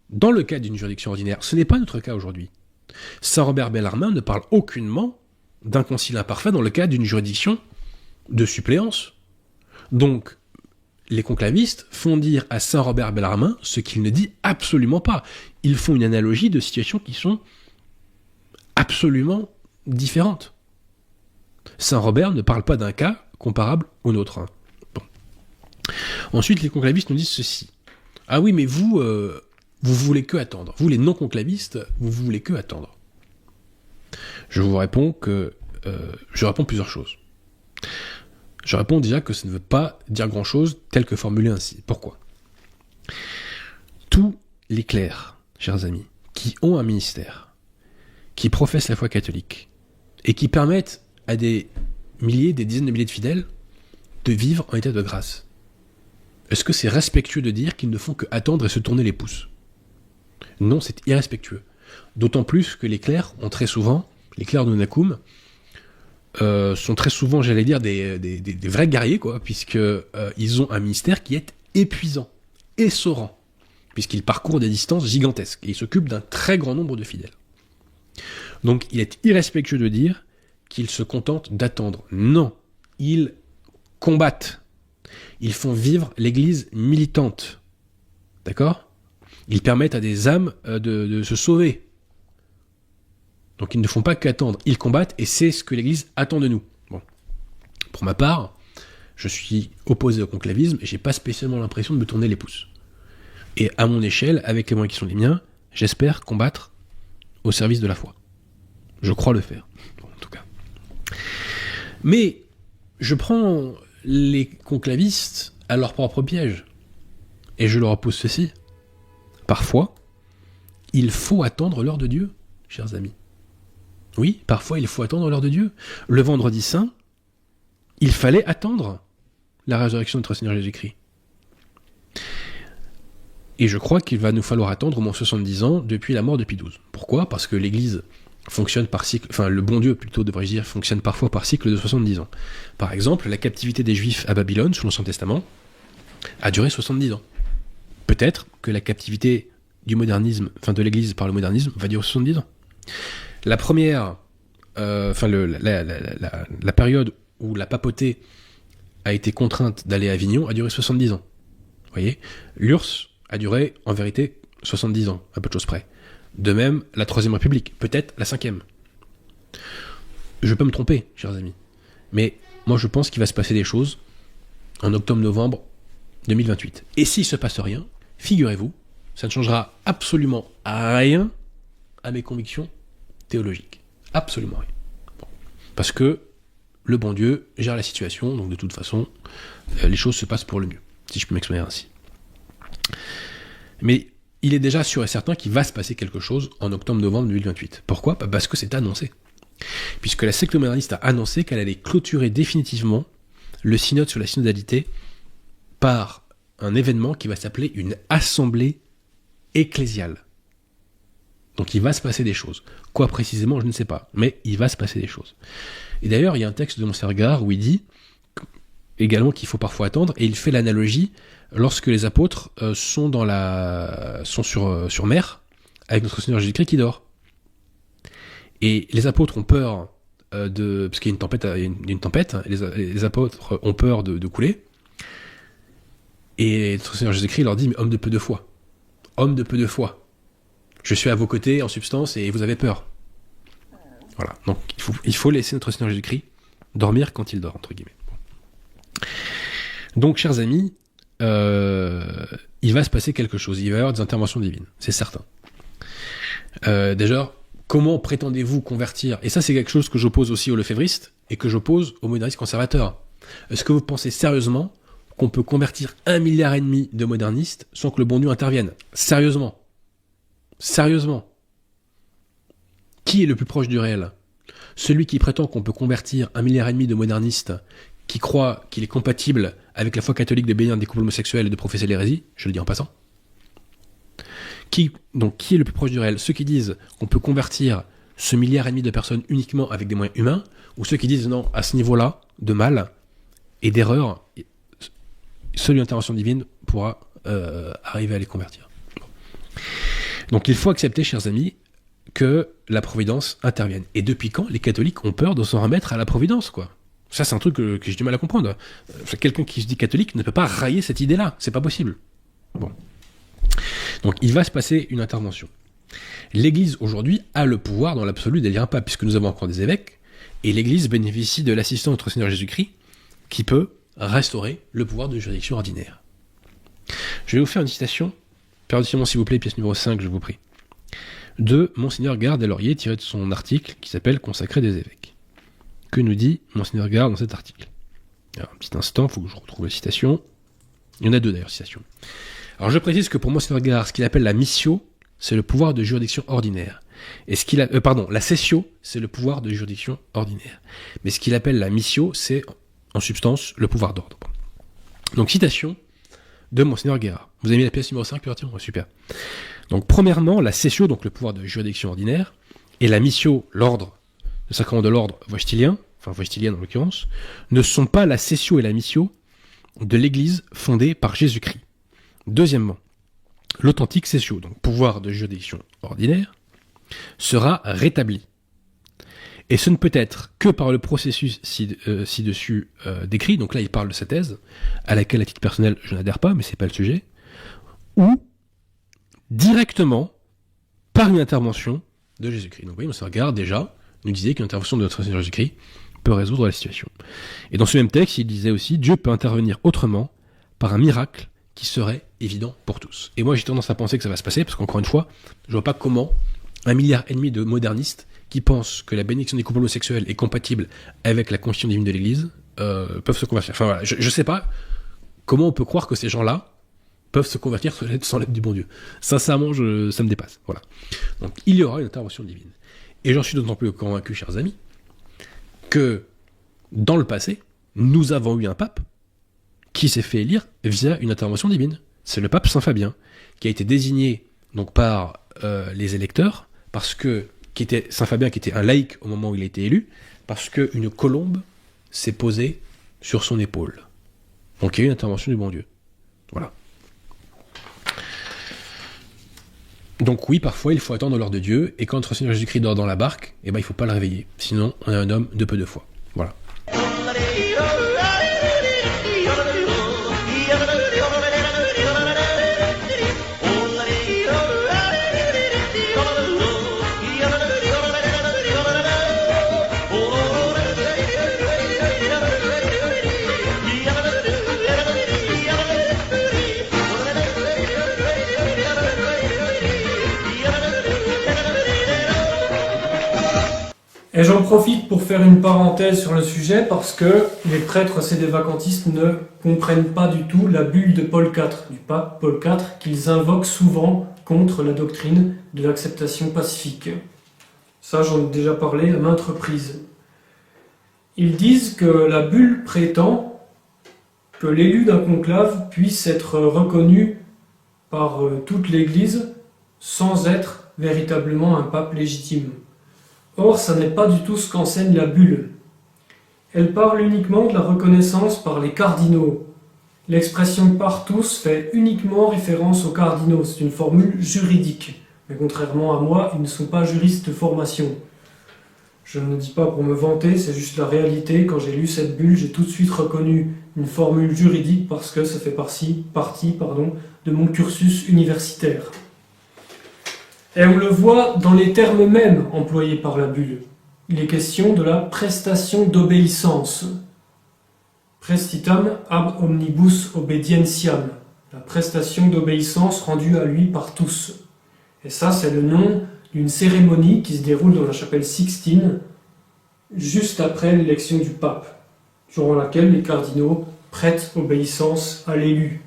Speaker 2: dans le cadre d'une juridiction ordinaire. Ce n'est pas notre cas aujourd'hui. Saint Robert Bellarmin ne parle aucunement d'un concile imparfait dans le cadre d'une juridiction de suppléance. Donc, les conclavistes font dire à saint Robert Bellarmin ce qu'il ne dit absolument pas. Ils font une analogie de situations qui sont absolument différentes. Saint Robert ne parle pas d'un cas comparable au nôtre. Bon. Ensuite, les conclavistes nous disent ceci. Ah oui, mais vous voulez que attendre. Vous, les non-conclavistes, vous voulez que attendre. Je vous réponds je réponds plusieurs choses. Je réponds déjà que ça ne veut pas dire grand-chose tel que formulé ainsi. Pourquoi ? Tous les clercs, chers amis, qui ont un ministère, qui professent la foi catholique, et qui permettent à des milliers, des dizaines de milliers de fidèles de vivre en état de grâce. Est-ce que c'est respectueux de dire qu'ils ne font que attendre et se tourner les pouces? Non, c'est irrespectueux. D'autant plus que les clercs ont très souvent, les clercs de Nakoum, sont très souvent, j'allais dire, des vrais guerriers, quoi, puisque ils ont un ministère qui est épuisant, essorant, puisqu'ils parcourent des distances gigantesques et ils s'occupent d'un très grand nombre de fidèles. Donc il est irrespectueux de dire qu'ils se contentent d'attendre. Non, ils combattent. Ils font vivre l'Église militante. D'accord ? Ils permettent à des âmes de se sauver. Donc ils ne font pas qu'attendre, ils combattent et c'est ce que l'Église attend de nous. Bon. Pour ma part, je suis opposé au conclavisme et j'ai pas spécialement l'impression de me tourner les pouces. Et à mon échelle, avec les moyens qui sont les miens, j'espère combattre au service de la foi. Je crois le faire, en tout cas. Mais je prends les conclavistes à leur propre piège. Et je leur oppose ceci. Parfois, il faut attendre l'heure de Dieu, chers amis. Oui, parfois il faut attendre l'heure de Dieu. Le vendredi saint, il fallait attendre la résurrection de notre Seigneur Jésus-Christ. Et je crois qu'il va nous falloir attendre au moins 70 ans depuis la mort de Pie XII. Pourquoi ? Parce que l'Église fonctionne par cycle, enfin le bon Dieu plutôt devrais-je dire, fonctionne parfois par cycle de 70 ans. Par exemple, la captivité des Juifs à Babylone, sous l'Ancien Testament, a duré 70 ans. Peut-être que la captivité du modernisme, enfin de l'Église par le modernisme, va durer 70 ans. La première, la période où la papauté a été contrainte d'aller à Avignon a duré 70 ans. Vous voyez ? L'URSS a duré, en vérité, 70 ans, à peu de choses près. De même, la Troisième République, peut-être la Cinquième. Je peux me tromper, chers amis. Mais moi, je pense qu'il va se passer des choses en octobre-novembre 2028. Et s'il se passe rien, figurez-vous, ça ne changera absolument rien à mes convictions théologiques. Absolument rien. Bon. Parce que le bon Dieu gère la situation, donc de toute façon, les choses se passent pour le mieux, si je peux m'exprimer ainsi. Mais il est déjà sûr et certain qu'il va se passer quelque chose en octobre-novembre 2028. Pourquoi ? Parce que c'est annoncé. Puisque la secte moderniste a annoncé qu'elle allait clôturer définitivement le synode sur la synodalité par un événement qui va s'appeler une assemblée ecclésiale. Donc il va se passer des choses. Quoi précisément, je ne sais pas. Mais il va se passer des choses. Et d'ailleurs, il y a un texte de Monseigneur Gard où il dit également qu'il faut parfois attendre, et il fait l'analogie lorsque les apôtres sont sur mer, avec notre Seigneur Jésus-Christ qui dort. Et les apôtres ont peur parce qu'il y a une tempête, les apôtres ont peur de couler, et notre Seigneur Jésus-Christ leur dit, mais homme de peu de foi, je suis à vos côtés en substance et vous avez peur. Voilà, donc il faut laisser notre Seigneur Jésus-Christ dormir quand il dort, entre guillemets. Donc, chers amis, il va se passer quelque chose, il va y avoir des interventions divines, c'est certain. Déjà, comment prétendez-vous convertir ? Et ça, c'est quelque chose que j'oppose aussi aux lefévristes et que j'oppose aux modernistes conservateurs. Est-ce que vous pensez sérieusement qu'on peut convertir 1,5 milliard de modernistes sans que le bon Dieu intervienne ? Sérieusement ? Qui est le plus proche du réel ? Celui qui prétend qu'on peut convertir 1,5 milliard de modernistes qui croient qu'il est compatible avec la foi catholique de bénir des couples homosexuels et de professer l'hérésie, je le dis en passant. Qui est le plus proche du réel ? Ceux qui disent qu'on peut convertir ce 1,5 milliard de personnes uniquement avec des moyens humains, ou ceux qui disent non, à ce niveau-là, de mal et d'erreur, seule une intervention divine pourra arriver à les convertir. Donc il faut accepter, chers amis, que la providence intervienne. Et depuis quand les catholiques ont peur de s'en remettre à la providence, quoi ? Ça, c'est un truc que j'ai du mal à comprendre. Quelqu'un qui se dit catholique ne peut pas railler cette idée-là. C'est pas possible. Bon. Donc, il va se passer une intervention. L'Église, aujourd'hui, a le pouvoir dans l'absolu d'élire un pape, puisque nous avons encore des évêques, et l'Église bénéficie de l'assistance de notre Seigneur Jésus-Christ, qui peut restaurer le pouvoir de juridiction ordinaire. Je vais vous faire une citation. Perdez-moi, s'il vous plaît, pièce numéro 5, je vous prie. De Monseigneur Gard des Lauriers, tiré de son article qui s'appelle « Consacré des évêques ». Que nous dit Monseigneur Gard dans cet article ? Alors, un petit instant, il faut que je retrouve la citation. Il y en a deux d'ailleurs, citations. Alors je précise que pour Monseigneur Gard, ce qu'il appelle la missio, c'est le pouvoir de juridiction ordinaire. Et la cessio, c'est le pouvoir de juridiction ordinaire. Mais ce qu'il appelle la missio, c'est en substance le pouvoir d'ordre. Donc citation de Monseigneur Guérard. Vous avez mis la pièce numéro 5, Pierre? Ouais, super. Donc premièrement, la cessio, donc le pouvoir de juridiction ordinaire, et la missio, l'ordre, le sacrement de l'ordre wojtylien, enfin wojtylien en l'occurrence, ne sont pas la cessio et la missio de l'Église fondée par Jésus-Christ. Deuxièmement, l'authentique cessio, donc pouvoir de juridiction ordinaire, sera rétabli. Et ce ne peut être que par le processus ci-dessus décrit, donc là il parle de sa thèse, à laquelle à titre personnel je n'adhère pas, mais c'est pas le sujet, ou directement par une intervention de Jésus-Christ. Donc vous voyez, Monseigneur Guérard déjà nous disait qu'une intervention de notre Seigneur Jésus-Christ peut résoudre la situation. Et dans ce même texte, il disait aussi, Dieu peut intervenir autrement par un miracle qui serait évident pour tous. Et moi j'ai tendance à penser que ça va se passer, parce qu'encore une fois, je vois pas comment 1,5 milliard de modernistes qui pensent que la bénédiction des couples homosexuels est compatible avec la constitution divine de l'Église peuvent se convertir. Enfin voilà, je sais pas comment on peut croire que ces gens-là peuvent se convertir sans l'aide du bon Dieu. Sincèrement, ça me dépasse. Voilà. Donc il y aura une intervention divine. Et j'en suis d'autant plus convaincu, chers amis, que dans le passé, nous avons eu un pape qui s'est fait élire via une intervention divine. C'est le pape Saint Fabien, qui a été désigné donc par les électeurs, parce que Saint Fabien, qui était un laïc au moment où il a été élu, parce qu'une colombe s'est posée sur son épaule. Donc il y a eu une intervention du bon Dieu. Voilà. Donc oui, parfois il faut attendre l'heure de Dieu, et quand notre Seigneur Jésus-Christ dort dans la barque, il ne faut pas le réveiller. Sinon, on est un homme de peu de foi. Voilà.
Speaker 3: Et j'en profite pour faire une parenthèse sur le sujet parce que les prêtres sédévacantistes ne comprennent pas du tout la bulle de Paul IV, du pape Paul IV, qu'ils invoquent souvent contre la doctrine de l'acceptation pacifique. Ça, j'en ai déjà parlé à maintes reprises. Ils disent que la bulle prétend que l'élu d'un conclave puisse être reconnu par toute l'Église sans être véritablement un pape légitime. Or, ça n'est pas du tout ce qu'enseigne la bulle. Elle parle uniquement de la reconnaissance par les cardinaux. L'expression « par tous » fait uniquement référence aux cardinaux. C'est une formule juridique. Mais contrairement à moi, ils ne sont pas juristes de formation. Je ne le dis pas pour me vanter, c'est juste la réalité. Quand j'ai lu cette bulle, j'ai tout de suite reconnu une formule juridique parce que ça fait partie de mon cursus universitaire. Et on le voit dans les termes mêmes employés par la bulle. Il est question de la prestation d'obéissance. Prestitam ab omnibus obedientiam. La prestation d'obéissance rendue à lui par tous. Et ça, c'est le nom d'une cérémonie qui se déroule dans la chapelle Sixtine, juste après l'élection du pape, durant laquelle les cardinaux prêtent obéissance à l'élu.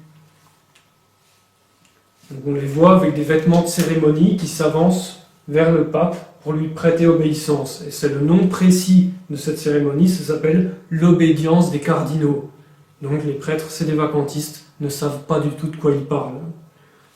Speaker 3: Donc on les voit avec des vêtements de cérémonie qui s'avancent vers le pape pour lui prêter obéissance. Et c'est le nom précis de cette cérémonie, ça s'appelle l'obédience des cardinaux. Donc les prêtres sédévacantistes ne savent pas du tout de quoi ils parlent.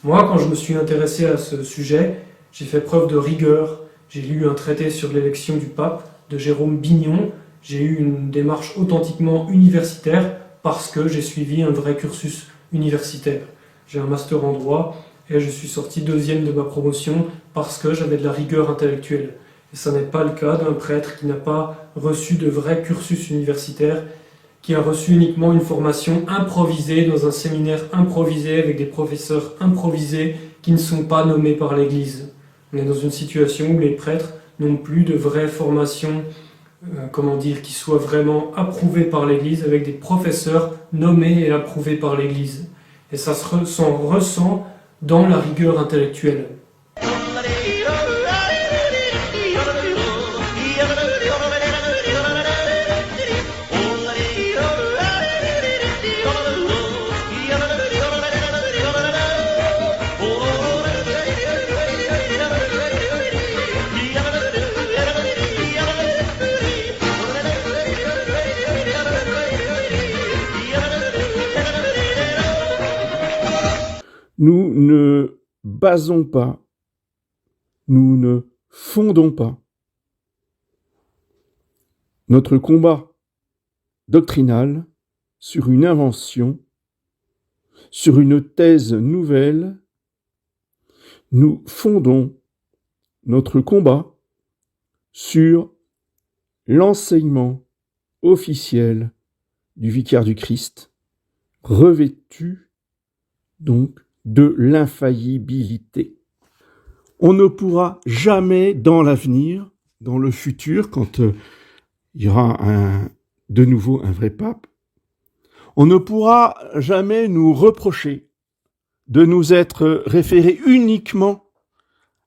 Speaker 3: Moi, quand je me suis intéressé à ce sujet, j'ai fait preuve de rigueur. J'ai lu un traité sur l'élection du pape de Jérôme Bignon. J'ai eu une démarche authentiquement universitaire parce que j'ai suivi un vrai cursus universitaire. J'ai un master en droit et je suis sorti 2e de ma promotion parce que j'avais de la rigueur intellectuelle. Et ça n'est pas le cas d'un prêtre qui n'a pas reçu de vrai cursus universitaire, qui a reçu uniquement une formation improvisée dans un séminaire improvisé avec des professeurs improvisés qui ne sont pas nommés par l'Église. On est dans une situation où les prêtres n'ont plus de vraie formation, qui soit vraiment approuvée par l'Église avec des professeurs nommés et approuvés par l'Église. Et ça s'en ressent dans la rigueur intellectuelle.
Speaker 4: Nous ne basons pas, nous ne fondons pas notre combat doctrinal sur une invention, sur une thèse nouvelle. Nous fondons notre combat sur l'enseignement officiel du vicaire du Christ, revêtu donc de l'infaillibilité. On ne pourra jamais dans l'avenir, dans le futur, quand il y aura de nouveau un vrai pape, on ne pourra jamais nous reprocher de nous être référés uniquement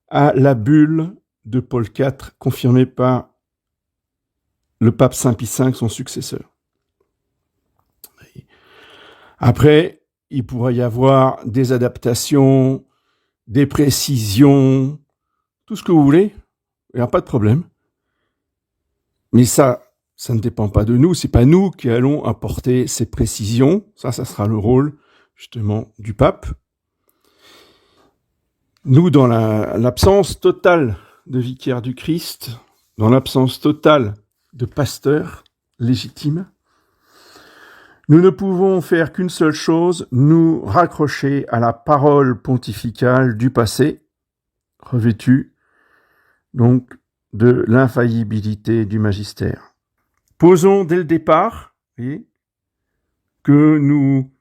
Speaker 4: à la bulle de Paul IV, confirmée par le pape Saint Pie V, son successeur. Après, il pourra y avoir des adaptations, des précisions, tout ce que vous voulez, il n'y a pas de problème. Mais ça ne dépend pas de nous, c'est pas nous qui allons apporter ces précisions, ça sera le rôle, justement, du pape. Nous, dans l'absence totale de vicaire du Christ, dans l'absence totale de pasteur légitime, nous ne pouvons faire qu'une seule chose, nous raccrocher à la parole pontificale du passé, revêtue donc de l'infaillibilité du magistère. Posons dès le départ que nous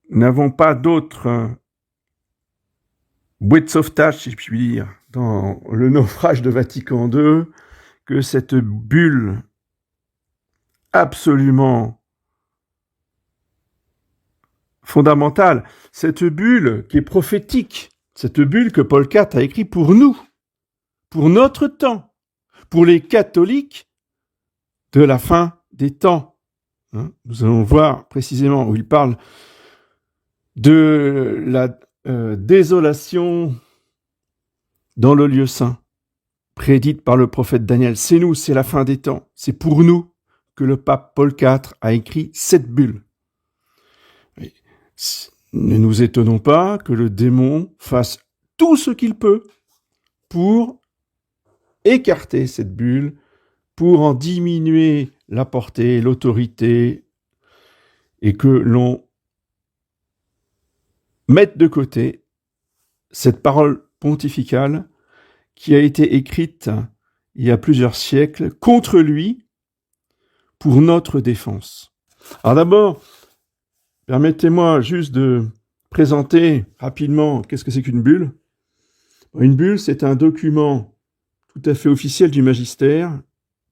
Speaker 4: n'avons pas d'autre bouée de sauvetage, si je puis dire, dans le naufrage de Vatican II, que cette bulle absolument fondamentale, cette bulle qui est prophétique, cette bulle que Paul IV a écrite pour nous, pour notre temps, pour les catholiques de la fin des temps. Nous allons voir précisément où il parle de la désolation dans le lieu saint, prédite par le prophète Daniel. C'est nous, c'est la fin des temps. C'est pour nous que le pape Paul IV a écrit cette bulle. Ne nous étonnons pas que le démon fasse tout ce qu'il peut pour écarter cette bulle, pour en diminuer la portée, l'autorité, et que l'on mette de côté cette parole pontificale qui a été écrite il y a plusieurs siècles contre lui pour notre défense. Alors d'abord, permettez-moi juste de présenter rapidement qu'est-ce que c'est qu'une bulle. Une bulle, c'est un document tout à fait officiel du magistère,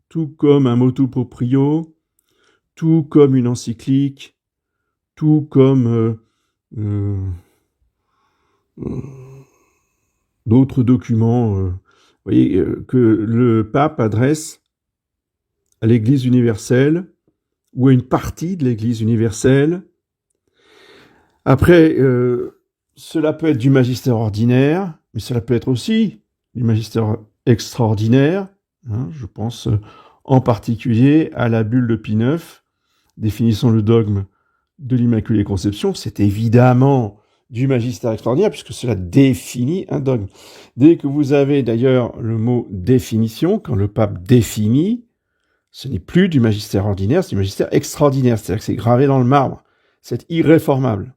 Speaker 4: tout comme un motu proprio, tout comme une encyclique, tout comme d'autres documents que le pape adresse à l'Église universelle ou à une partie de l'Église universelle. Après, cela peut être du magistère ordinaire, mais cela peut être aussi du magistère extraordinaire. Je pense en particulier à la bulle de Pie IX, définissant le dogme de l'Immaculée Conception. C'est évidemment du magistère extraordinaire, puisque cela définit un dogme. Dès que vous avez d'ailleurs le mot définition, quand le pape définit, ce n'est plus du magistère ordinaire, c'est du magistère extraordinaire, c'est-à-dire que c'est gravé dans le marbre, c'est irréformable.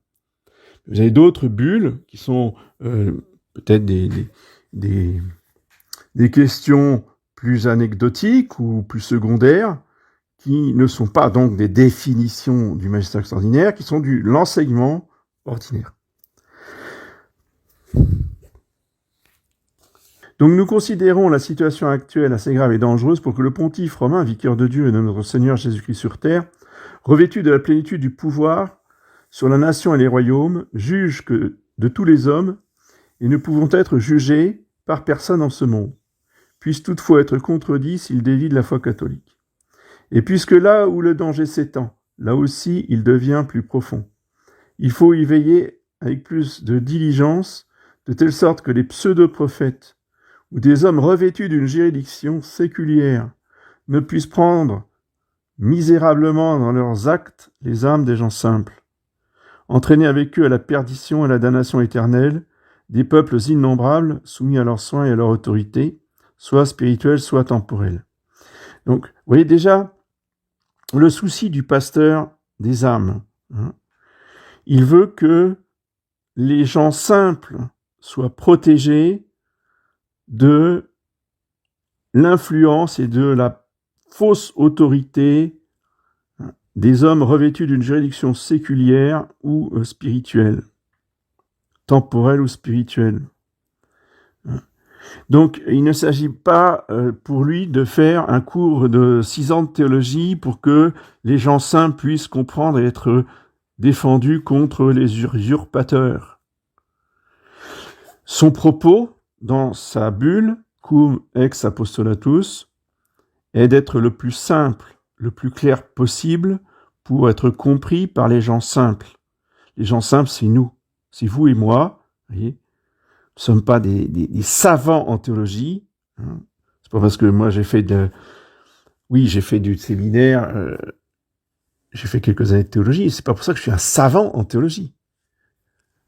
Speaker 4: Vous avez d'autres bulles qui sont peut-être des questions plus anecdotiques ou plus secondaires, qui ne sont pas donc des définitions du magistère extraordinaire, qui sont l'enseignement ordinaire. Donc nous considérons la situation actuelle assez grave et dangereuse pour que le pontife romain, vicaire de Dieu et de notre Seigneur Jésus-Christ sur terre, revêtu de la plénitude du pouvoir sur la nation et les royaumes, juge que de tous les hommes, et ne pouvant être jugés par personne en ce monde, puisse toutefois être contredit s'il dévie de la foi catholique. Et puisque là où le danger s'étend, là aussi il devient plus profond. Il faut y veiller avec plus de diligence, de telle sorte que les pseudo-prophètes ou des hommes revêtus d'une juridiction séculière ne puissent prendre misérablement dans leurs actes les âmes des gens simples, entraîner avec eux à la perdition et à la damnation éternelle des peuples innombrables soumis à leurs soins et à leur autorité, soit spirituelle, soit temporelle. Donc, vous voyez déjà le souci du pasteur des âmes. Il veut que les gens simples soient protégés de l'influence et de la fausse autorité des hommes revêtus d'une juridiction séculière ou spirituelle, temporelle ou spirituelle. Donc, il ne s'agit pas pour lui de faire un cours de 6 ans de théologie pour que les gens simples puissent comprendre et être défendus contre les usurpateurs. Son propos, dans sa bulle, cum ex apostolatus, est d'être le plus simple, le plus clair possible pour être compris par les gens simples. Les gens simples, c'est nous, c'est vous et moi, vous voyez. Nous ne sommes pas des savants en théologie. C'est pas parce que moi j'ai fait du séminaire, j'ai fait quelques années de théologie, c'est pas pour ça que je suis un savant en théologie.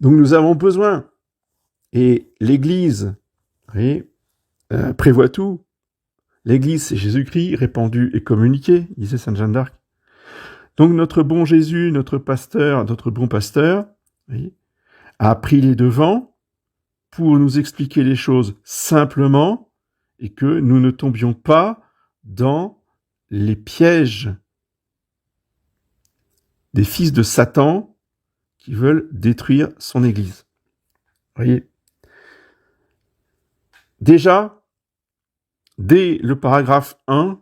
Speaker 4: Donc nous avons besoin, et l'Église, vous voyez, prévoit tout. L'Église, c'est Jésus-Christ, répandu et communiqué, disait Sainte Jeanne d'Arc. Donc notre bon Jésus, notre bon pasteur, vous voyez, a pris les devants pour nous expliquer les choses simplement et que nous ne tombions pas dans les pièges des fils de Satan qui veulent détruire son Église. Vous voyez ? Déjà, dès le paragraphe 1,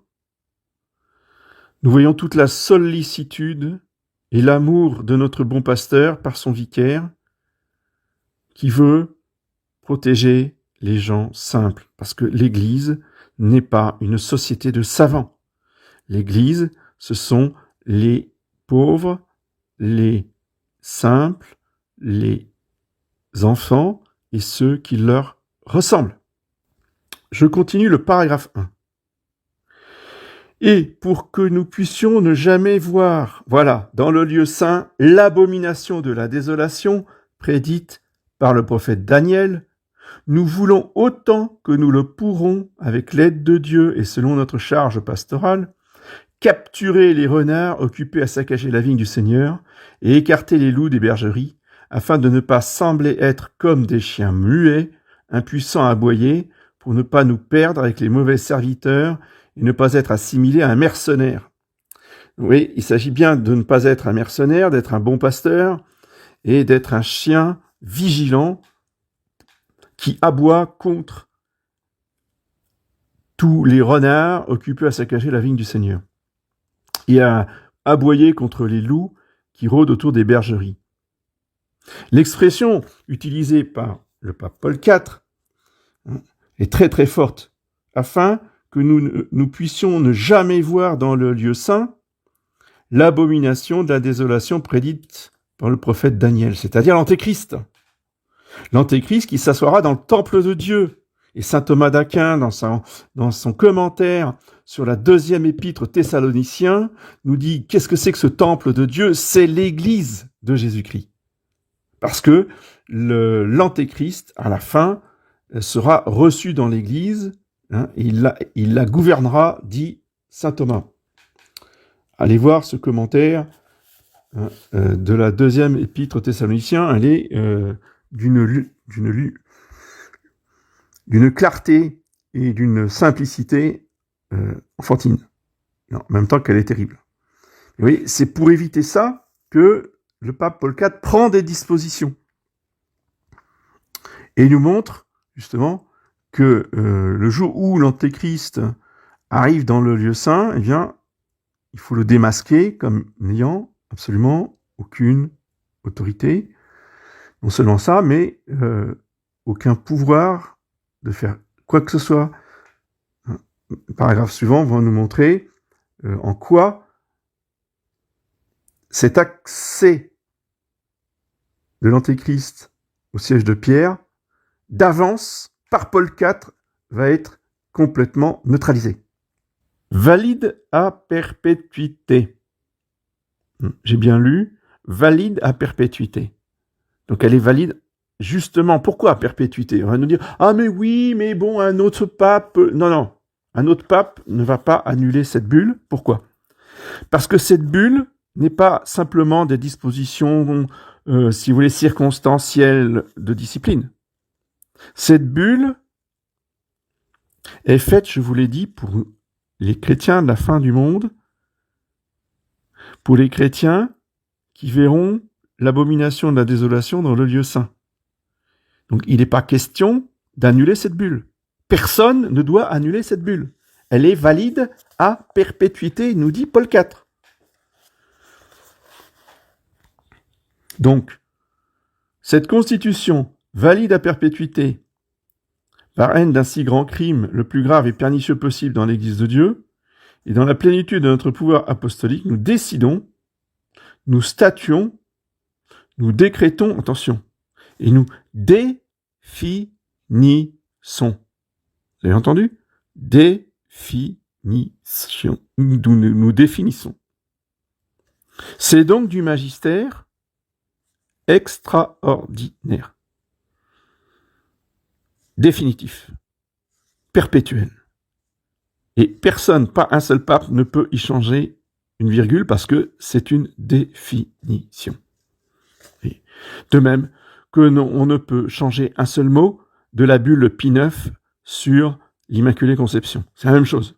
Speaker 4: nous voyons toute la sollicitude et l'amour de notre bon pasteur par son vicaire qui veut protéger les gens simples, parce que l'Église n'est pas une société de savants. L'Église, ce sont les pauvres, les simples, les enfants et ceux qui leur ressemblent. Je continue le paragraphe 1. Et pour que nous puissions ne jamais voir, voilà, dans le lieu saint, l'abomination de la désolation prédite par le prophète Daniel, nous voulons autant que nous le pourrons, avec l'aide de Dieu et selon notre charge pastorale, capturer les renards occupés à saccager la vigne du Seigneur et écarter les loups des bergeries, afin de ne pas sembler être comme des chiens muets, impuissants à aboyer, pour ne pas nous perdre avec les mauvais serviteurs et ne pas être assimilés à un mercenaire. Oui, il s'agit bien de ne pas être un mercenaire, d'être un bon pasteur et d'être un chien vigilant qui aboie contre tous les renards occupés à saccager la vigne du Seigneur et à aboyer contre les loups qui rôdent autour des bergeries. L'expression utilisée par le pape Paul IV est très très forte, afin que nous puissions ne jamais voir dans le lieu saint l'abomination de la désolation prédite par le prophète Daniel, c'est-à-dire l'Antéchrist. L'Antéchrist qui s'assoira dans le temple de Dieu. Et saint Thomas d'Aquin, dans son commentaire sur la 2e épître aux Thessaloniciens, nous dit qu'est-ce que c'est que ce temple de Dieu ? C'est l'Église de Jésus-Christ. Parce que l'Antéchrist, à la fin, sera reçu dans l'Église, il la gouvernera, dit saint Thomas. Allez voir ce commentaire de la 2e épître aux Thessaloniciens, elle est d'une clarté et d'une simplicité enfantine, en même temps qu'elle est terrible. Et oui, c'est pour éviter ça que le pape Paul IV prend des dispositions et nous montre justement que le jour où l'Antéchrist arrive dans le lieu saint, eh bien, il faut le démasquer comme n'ayant absolument aucune autorité. Non seulement ça, mais aucun pouvoir de faire quoi que ce soit. Le paragraphe suivant va nous montrer en quoi cet accès de l'Antéchrist au siège de Pierre, d'avance, par Paul IV, va être complètement neutralisé. Valide à perpétuité. J'ai bien lu, valide à perpétuité. Donc elle est valide justement. Pourquoi à perpétuité? On va nous dire, ah mais oui, mais bon, un autre pape... Non, un autre pape ne va pas annuler cette bulle. Pourquoi? Parce que cette bulle n'est pas simplement des dispositions, si vous voulez, circonstancielles de discipline. Cette bulle est faite, je vous l'ai dit, pour les chrétiens de la fin du monde, pour les chrétiens qui verront l'abomination de la désolation dans le lieu saint. Donc il n'est pas question d'annuler cette bulle. Personne ne doit annuler cette bulle. Elle est valide à perpétuité, nous dit Paul IV. Donc, cette constitution valide à perpétuité par haine d'un si grand crime, le plus grave et pernicieux possible dans l'Église de Dieu, et dans la plénitude de notre pouvoir apostolique, nous décidons, nous statuons, nous décrétons, attention, et nous définissons. Vous avez entendu? Définition. Nous définissons. C'est donc du magistère extraordinaire, définitif, perpétuel. Et personne, pas un seul pape, ne peut y changer une virgule parce que c'est une définition. Et de même que on ne peut changer un seul mot de la bulle Pie IX sur l'Immaculée Conception. C'est la même chose.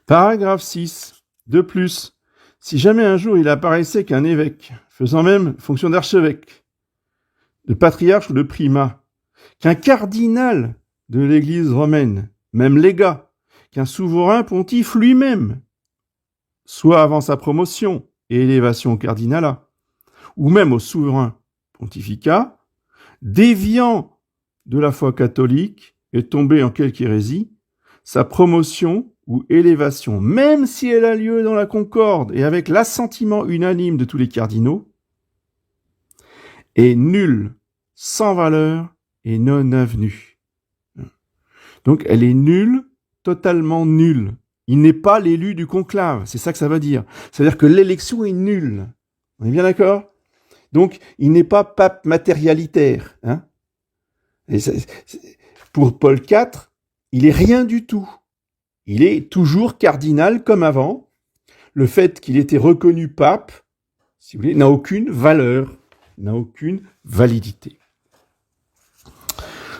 Speaker 4: Paragraphe 6. De plus, si jamais un jour il apparaissait qu'un évêque, faisant même fonction d'archevêque, de patriarche ou de primat, qu'un cardinal de l'Église romaine, même légat, qu'un souverain pontife lui-même, soit avant sa promotion et élévation au cardinalat, ou même au souverain pontificat, déviant de la foi catholique et tombé en quelque hérésie, sa promotion ou élévation, même si elle a lieu dans la concorde et avec l'assentiment unanime de tous les cardinaux, est nulle, sans valeur et non avenue. Donc elle est nulle, totalement nulle. Il n'est pas l'élu du conclave, c'est ça que ça veut dire. C'est-à-dire que l'élection est nulle. On est bien d'accord? Donc il n'est pas pape matérialitaire. Hein? Et pour Paul IV, il est rien du tout. Il est toujours cardinal comme avant. Le fait qu'il ait été reconnu pape, si vous voulez, n'a aucune valeur, n'a aucune validité.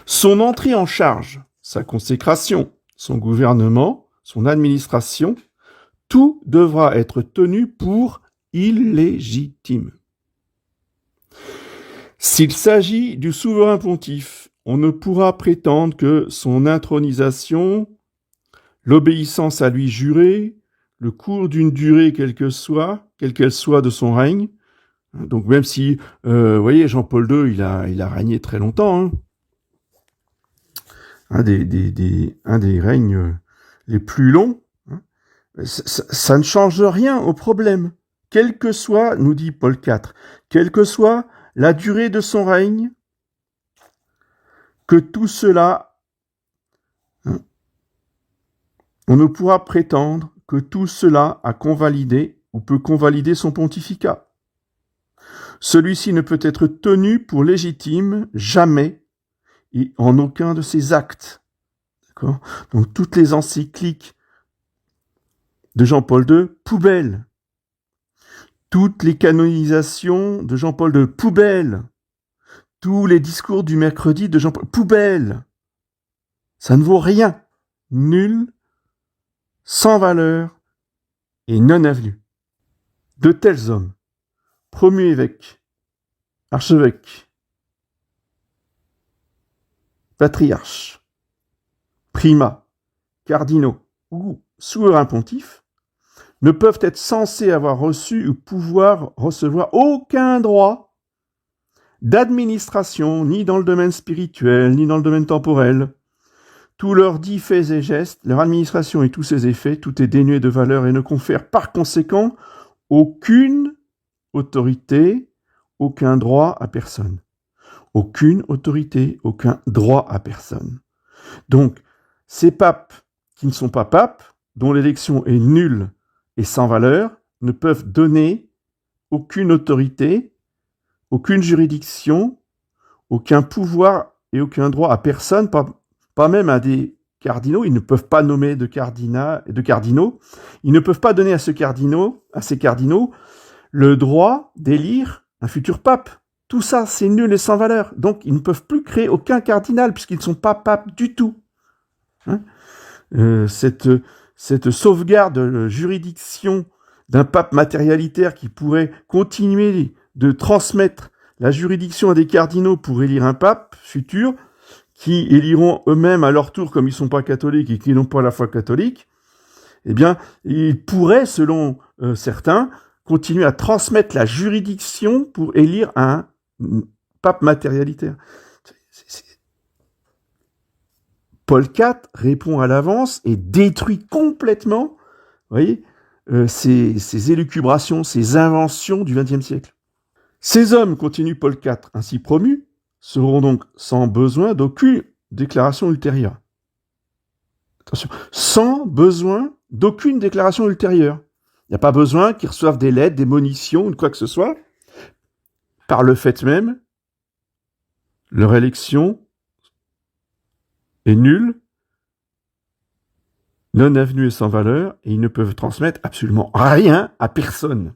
Speaker 4: Son entrée en charge, sa consécration, son gouvernement, son administration, tout devra être tenu pour illégitime. S'il s'agit du souverain pontife, on ne pourra prétendre que son intronisation, l'obéissance à lui jurée, le cours d'une durée quelle qu'elle soit de son règne, donc même si, vous voyez, Jean-Paul II, il a régné très longtemps, hein. Un des règnes les plus longs, hein. Ça ne change rien au problème. Quel que soit, nous dit Paul IV, quelle que soit la durée de son règne, que tout cela, hein, on ne pourra prétendre que tout cela a convalidé ou peut convalider son pontificat. Celui-ci ne peut être tenu pour légitime jamais et en aucun de ses actes. D'accord ? Donc toutes les encycliques de Jean-Paul II, poubelle. Toutes les canonisations de Jean-Paul II, poubelle. Tous les discours du mercredi de Jean-Paul, poubelle. Ça ne vaut rien. Nul, sans valeur et non avenu. De tels hommes, premier évêque, archevêque, patriarche, primat, cardinaux ou souverain pontife, ne peuvent être censés avoir reçu ou pouvoir recevoir aucun droit d'administration, ni dans le domaine spirituel, ni dans le domaine temporel. Tous leurs dits faits et gestes, leur administration et tous ses effets, tout est dénué de valeur et ne confère par conséquent aucune autorité, aucun droit à personne. Aucune autorité, aucun droit à personne. Donc, ces papes qui ne sont pas papes, dont l'élection est nulle et sans valeur, ne peuvent donner aucune autorité, aucune juridiction, aucun pouvoir et aucun droit à personne, pas même à des cardinaux. Ils ne peuvent pas nommer de cardinaux. Ils ne peuvent pas donner à ces cardinaux le droit d'élire un futur pape. Tout ça, c'est nul et sans valeur. Donc, ils ne peuvent plus créer aucun cardinal puisqu'ils ne sont pas papes du tout. Hein, cette sauvegarde de juridiction d'un pape matérialitaire qui pourrait continuer de transmettre la juridiction à des cardinaux pour élire un pape futur, qui éliront eux-mêmes à leur tour, comme ils ne sont pas catholiques et qui n'ont pas la foi catholique, eh bien, ils pourraient, selon certains, continuer à transmettre la juridiction pour élire un pape matérialitaire. Paul IV répond à l'avance et détruit complètement, vous voyez, ces élucubrations, ces inventions du XXe siècle. Ces hommes, continue Paul IV, ainsi promus, seront donc sans besoin d'aucune déclaration ultérieure. Attention, sans besoin d'aucune déclaration ultérieure. Il n'y a pas besoin qu'ils reçoivent des lettres, des monitions ou quoi que ce soit. Par le fait même, leur élection est nulle, non avenue et sans valeur, et ils ne peuvent transmettre absolument rien à personne.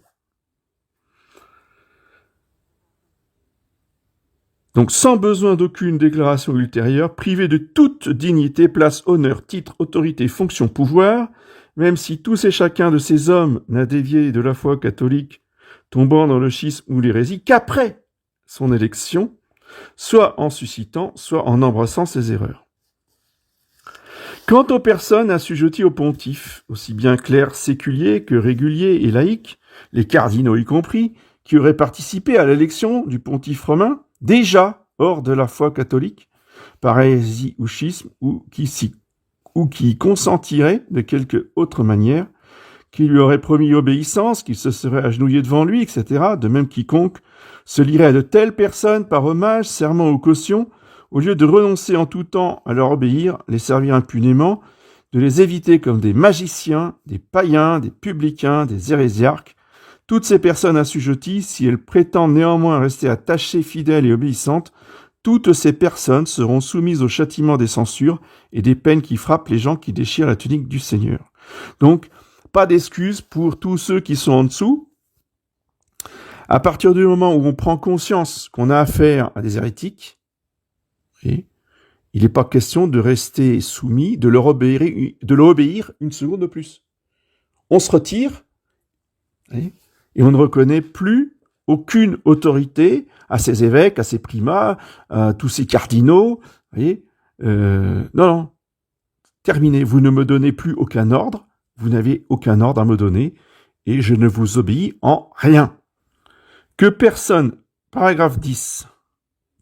Speaker 4: Donc, sans besoin d'aucune déclaration ultérieure, privés de toute dignité, place, honneur, titre, autorité, fonction, pouvoir, même si tous et chacun de ces hommes n'a dévié de la foi catholique, tombant dans le schisme ou l'hérésie, qu'après son élection, soit en suscitant, soit en embrassant ses erreurs. Quant aux personnes assujetties au pontife, aussi bien clercs séculiers que réguliers et laïcs, les cardinaux y compris, qui auraient participé à l'élection du pontife romain, déjà hors de la foi catholique, par hérésie ou schisme, ou qui consentiraient de quelque autre manière, qui lui aurait promis obéissance, qu'il se serait agenouillé devant lui, etc., de même quiconque se lierait à de telles personnes par hommage, serment ou caution, au lieu de renoncer en tout temps à leur obéir, les servir impunément, de les éviter comme des magiciens, des païens, des publicains, des hérésiarques. Toutes ces personnes assujetties, si elles prétendent néanmoins rester attachées, fidèles et obéissantes, toutes ces personnes seront soumises au châtiment des censures et des peines qui frappent les gens qui déchirent la tunique du Seigneur. Donc, pas d'excuses pour tous ceux qui sont en dessous. À partir du moment où on prend conscience qu'on a affaire à des hérétiques, il n'est pas question de rester soumis, de leur obéir une seconde de plus. On se retire, et on ne reconnaît plus aucune autorité à ces évêques, à ces primats, à tous ces cardinaux. Non, terminé. Vous ne me donnez plus aucun ordre. Vous n'avez aucun ordre à me donner et je ne vous obéis en rien. Que personne, paragraphe 10,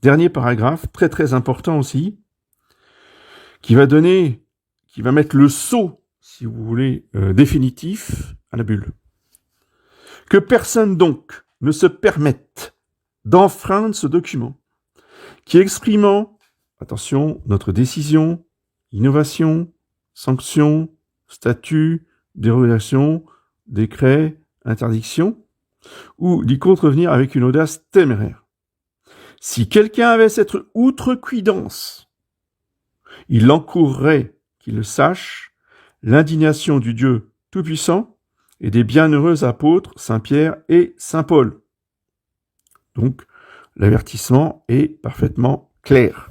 Speaker 4: dernier paragraphe, très très important aussi, qui va mettre le sceau, si vous voulez, définitif à la bulle. Que personne donc ne se permette d'enfreindre ce document, qui exprimant, attention, notre décision, innovation, sanction, statut, dérogation, décret, interdiction, ou d'y contrevenir avec une audace téméraire. Si quelqu'un avait cette outrecuidance, il encourrait, qu'il le sache, l'indignation du Dieu Tout-Puissant et des bienheureux apôtres Saint-Pierre et Saint-Paul. Donc, l'avertissement est parfaitement clair.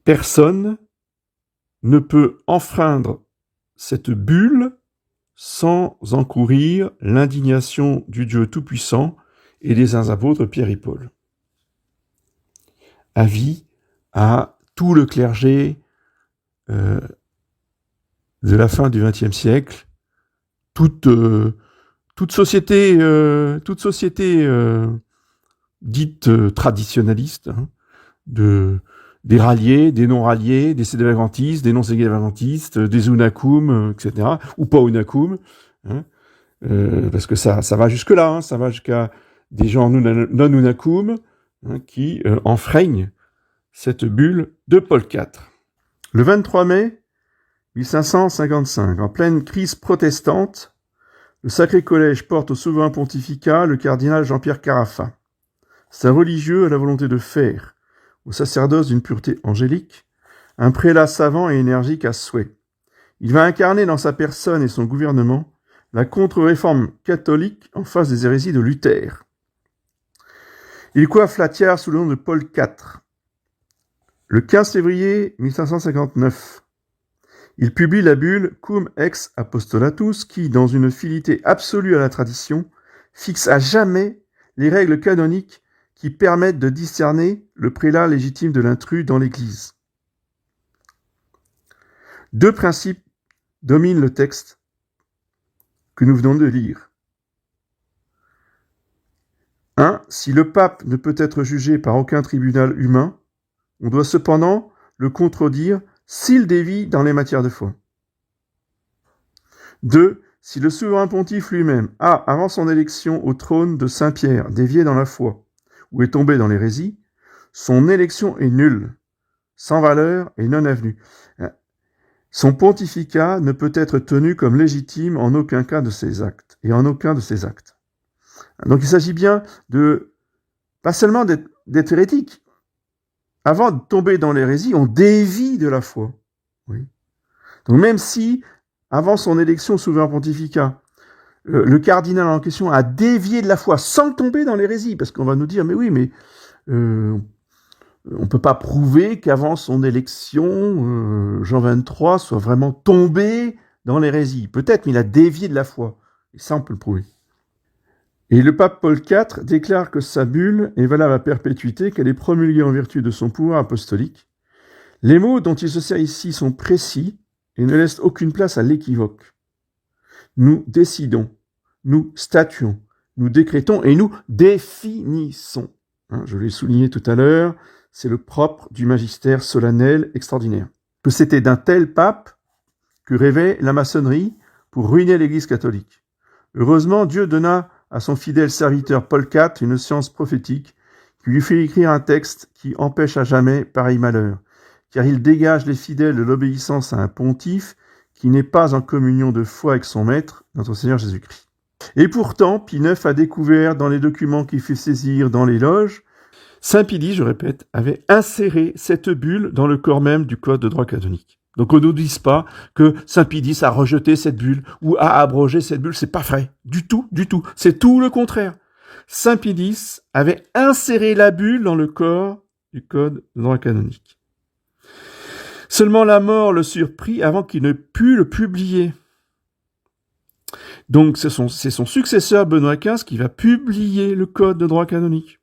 Speaker 4: Personne ne peut enfreindre cette bulle sans encourir l'indignation du Dieu Tout-Puissant et des saints apôtres Pierre et Paul. Avis à tout le clergé de la fin du XXe siècle, toute société dite traditionnaliste, des ralliés, des non-ralliés, des sédévagantistes, des non-sédévagantistes, des unacum, etc., ou pas unacum, parce que ça va jusque-là, ça va jusqu'à des gens non-unacum qui enfreignent cette bulle de Paul IV. Le 23 mai 1555, en pleine crise protestante, le Sacré Collège porte au souverain pontificat le cardinal Jean-Pierre Carafa. C'est un religieux à la volonté de faire, au sacerdoce d'une pureté angélique, un prélat savant et énergique à souhait. Il va incarner dans sa personne et son gouvernement la contre-réforme catholique en face des hérésies de Luther. Il coiffe la tiare sous le nom de Paul IV. Le 15 février 1559, il publie la bulle Cum ex apostolatus qui, dans une fidélité absolue à la tradition, fixe à jamais les règles canoniques qui permettent de discerner le prélat légitime de l'intrus dans l'Église. Deux principes dominent le texte que nous venons de lire. 1. Si le pape ne peut être jugé par aucun tribunal humain, on doit cependant le contredire s'il dévie dans les matières de foi. 2. Si le souverain pontife lui-même a, avant son élection au trône de Saint-Pierre, dévié dans la foi, ou est tombé dans l'hérésie, son élection est nulle, sans valeur et non avenue. Son pontificat ne peut être tenu comme légitime en aucun cas de ses actes, et en aucun de ses actes. Donc il s'agit bien de, pas seulement d'être hérétique. Avant de tomber dans l'hérésie, on dévie de la foi. Oui. Donc même si, avant son élection au souverain pontificat, le cardinal en question a dévié de la foi sans tomber dans l'hérésie, parce qu'on va nous dire, mais oui, mais on ne peut pas prouver qu'avant son élection, Jean XXIII soit vraiment tombé dans l'hérésie. Peut-être, mais il a dévié de la foi. Et ça, on peut le prouver. Et le pape Paul IV déclare que sa bulle est valable à perpétuité, qu'elle est promulguée en vertu de son pouvoir apostolique. Les mots dont il se sert ici sont précis et ne laissent aucune place à l'équivoque. Nous décidons, nous statuons, nous décrétons et nous définissons. Je l'ai souligné tout à l'heure, c'est le propre du magistère solennel extraordinaire. Que c'était d'un tel pape que rêvait la maçonnerie pour ruiner l'Église catholique. Heureusement, Dieu donna à son fidèle serviteur Paul IV une science prophétique qui lui fait écrire un texte qui empêche à jamais pareil malheur, car il dégage les fidèles de l'obéissance à un pontife qui n'est pas en communion de foi avec son maître, notre Seigneur Jésus-Christ. Et pourtant, Pie IX a découvert dans les documents qu'il fait saisir dans les loges, Saint Pie, je répète, avait inséré cette bulle dans le corps même du code de droit canonique. Donc on ne nous dise pas que Saint Pie X a rejeté cette bulle ou a abrogé cette bulle, c'est pas vrai. Du tout, du tout. C'est tout le contraire. Saint Pie X avait inséré la bulle dans le corps du code de droit canonique. Seulement la mort le surprit avant qu'il ne pût le publier. Donc c'est son successeur Benoît XV qui va publier le code de droit canonique.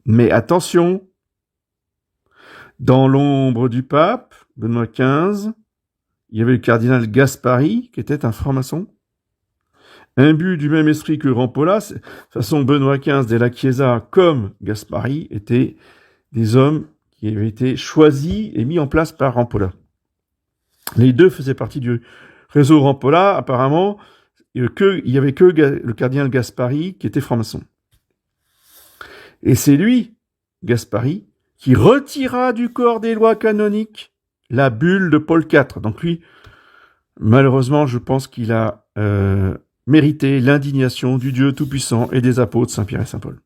Speaker 4: Mais attention, dans l'ombre du pape, Benoît XV, il y avait le cardinal Gaspari, qui était un franc-maçon, imbu du même esprit que Rampolla. De toute façon, Benoît XV de la Chiesa comme Gaspari étaient des hommes qui avaient été choisis et mis en place par Rampolla. Les deux faisaient partie du réseau Rampolla, apparemment, il y avait que le cardinal Gaspari qui était franc-maçon. Et c'est lui, Gaspari, qui retira du corps des lois canoniques la bulle de Paul IV. Donc lui, malheureusement, je pense qu'il a mérité l'indignation du Dieu Tout-Puissant et des apôtres Saint-Pierre et Saint-Paul.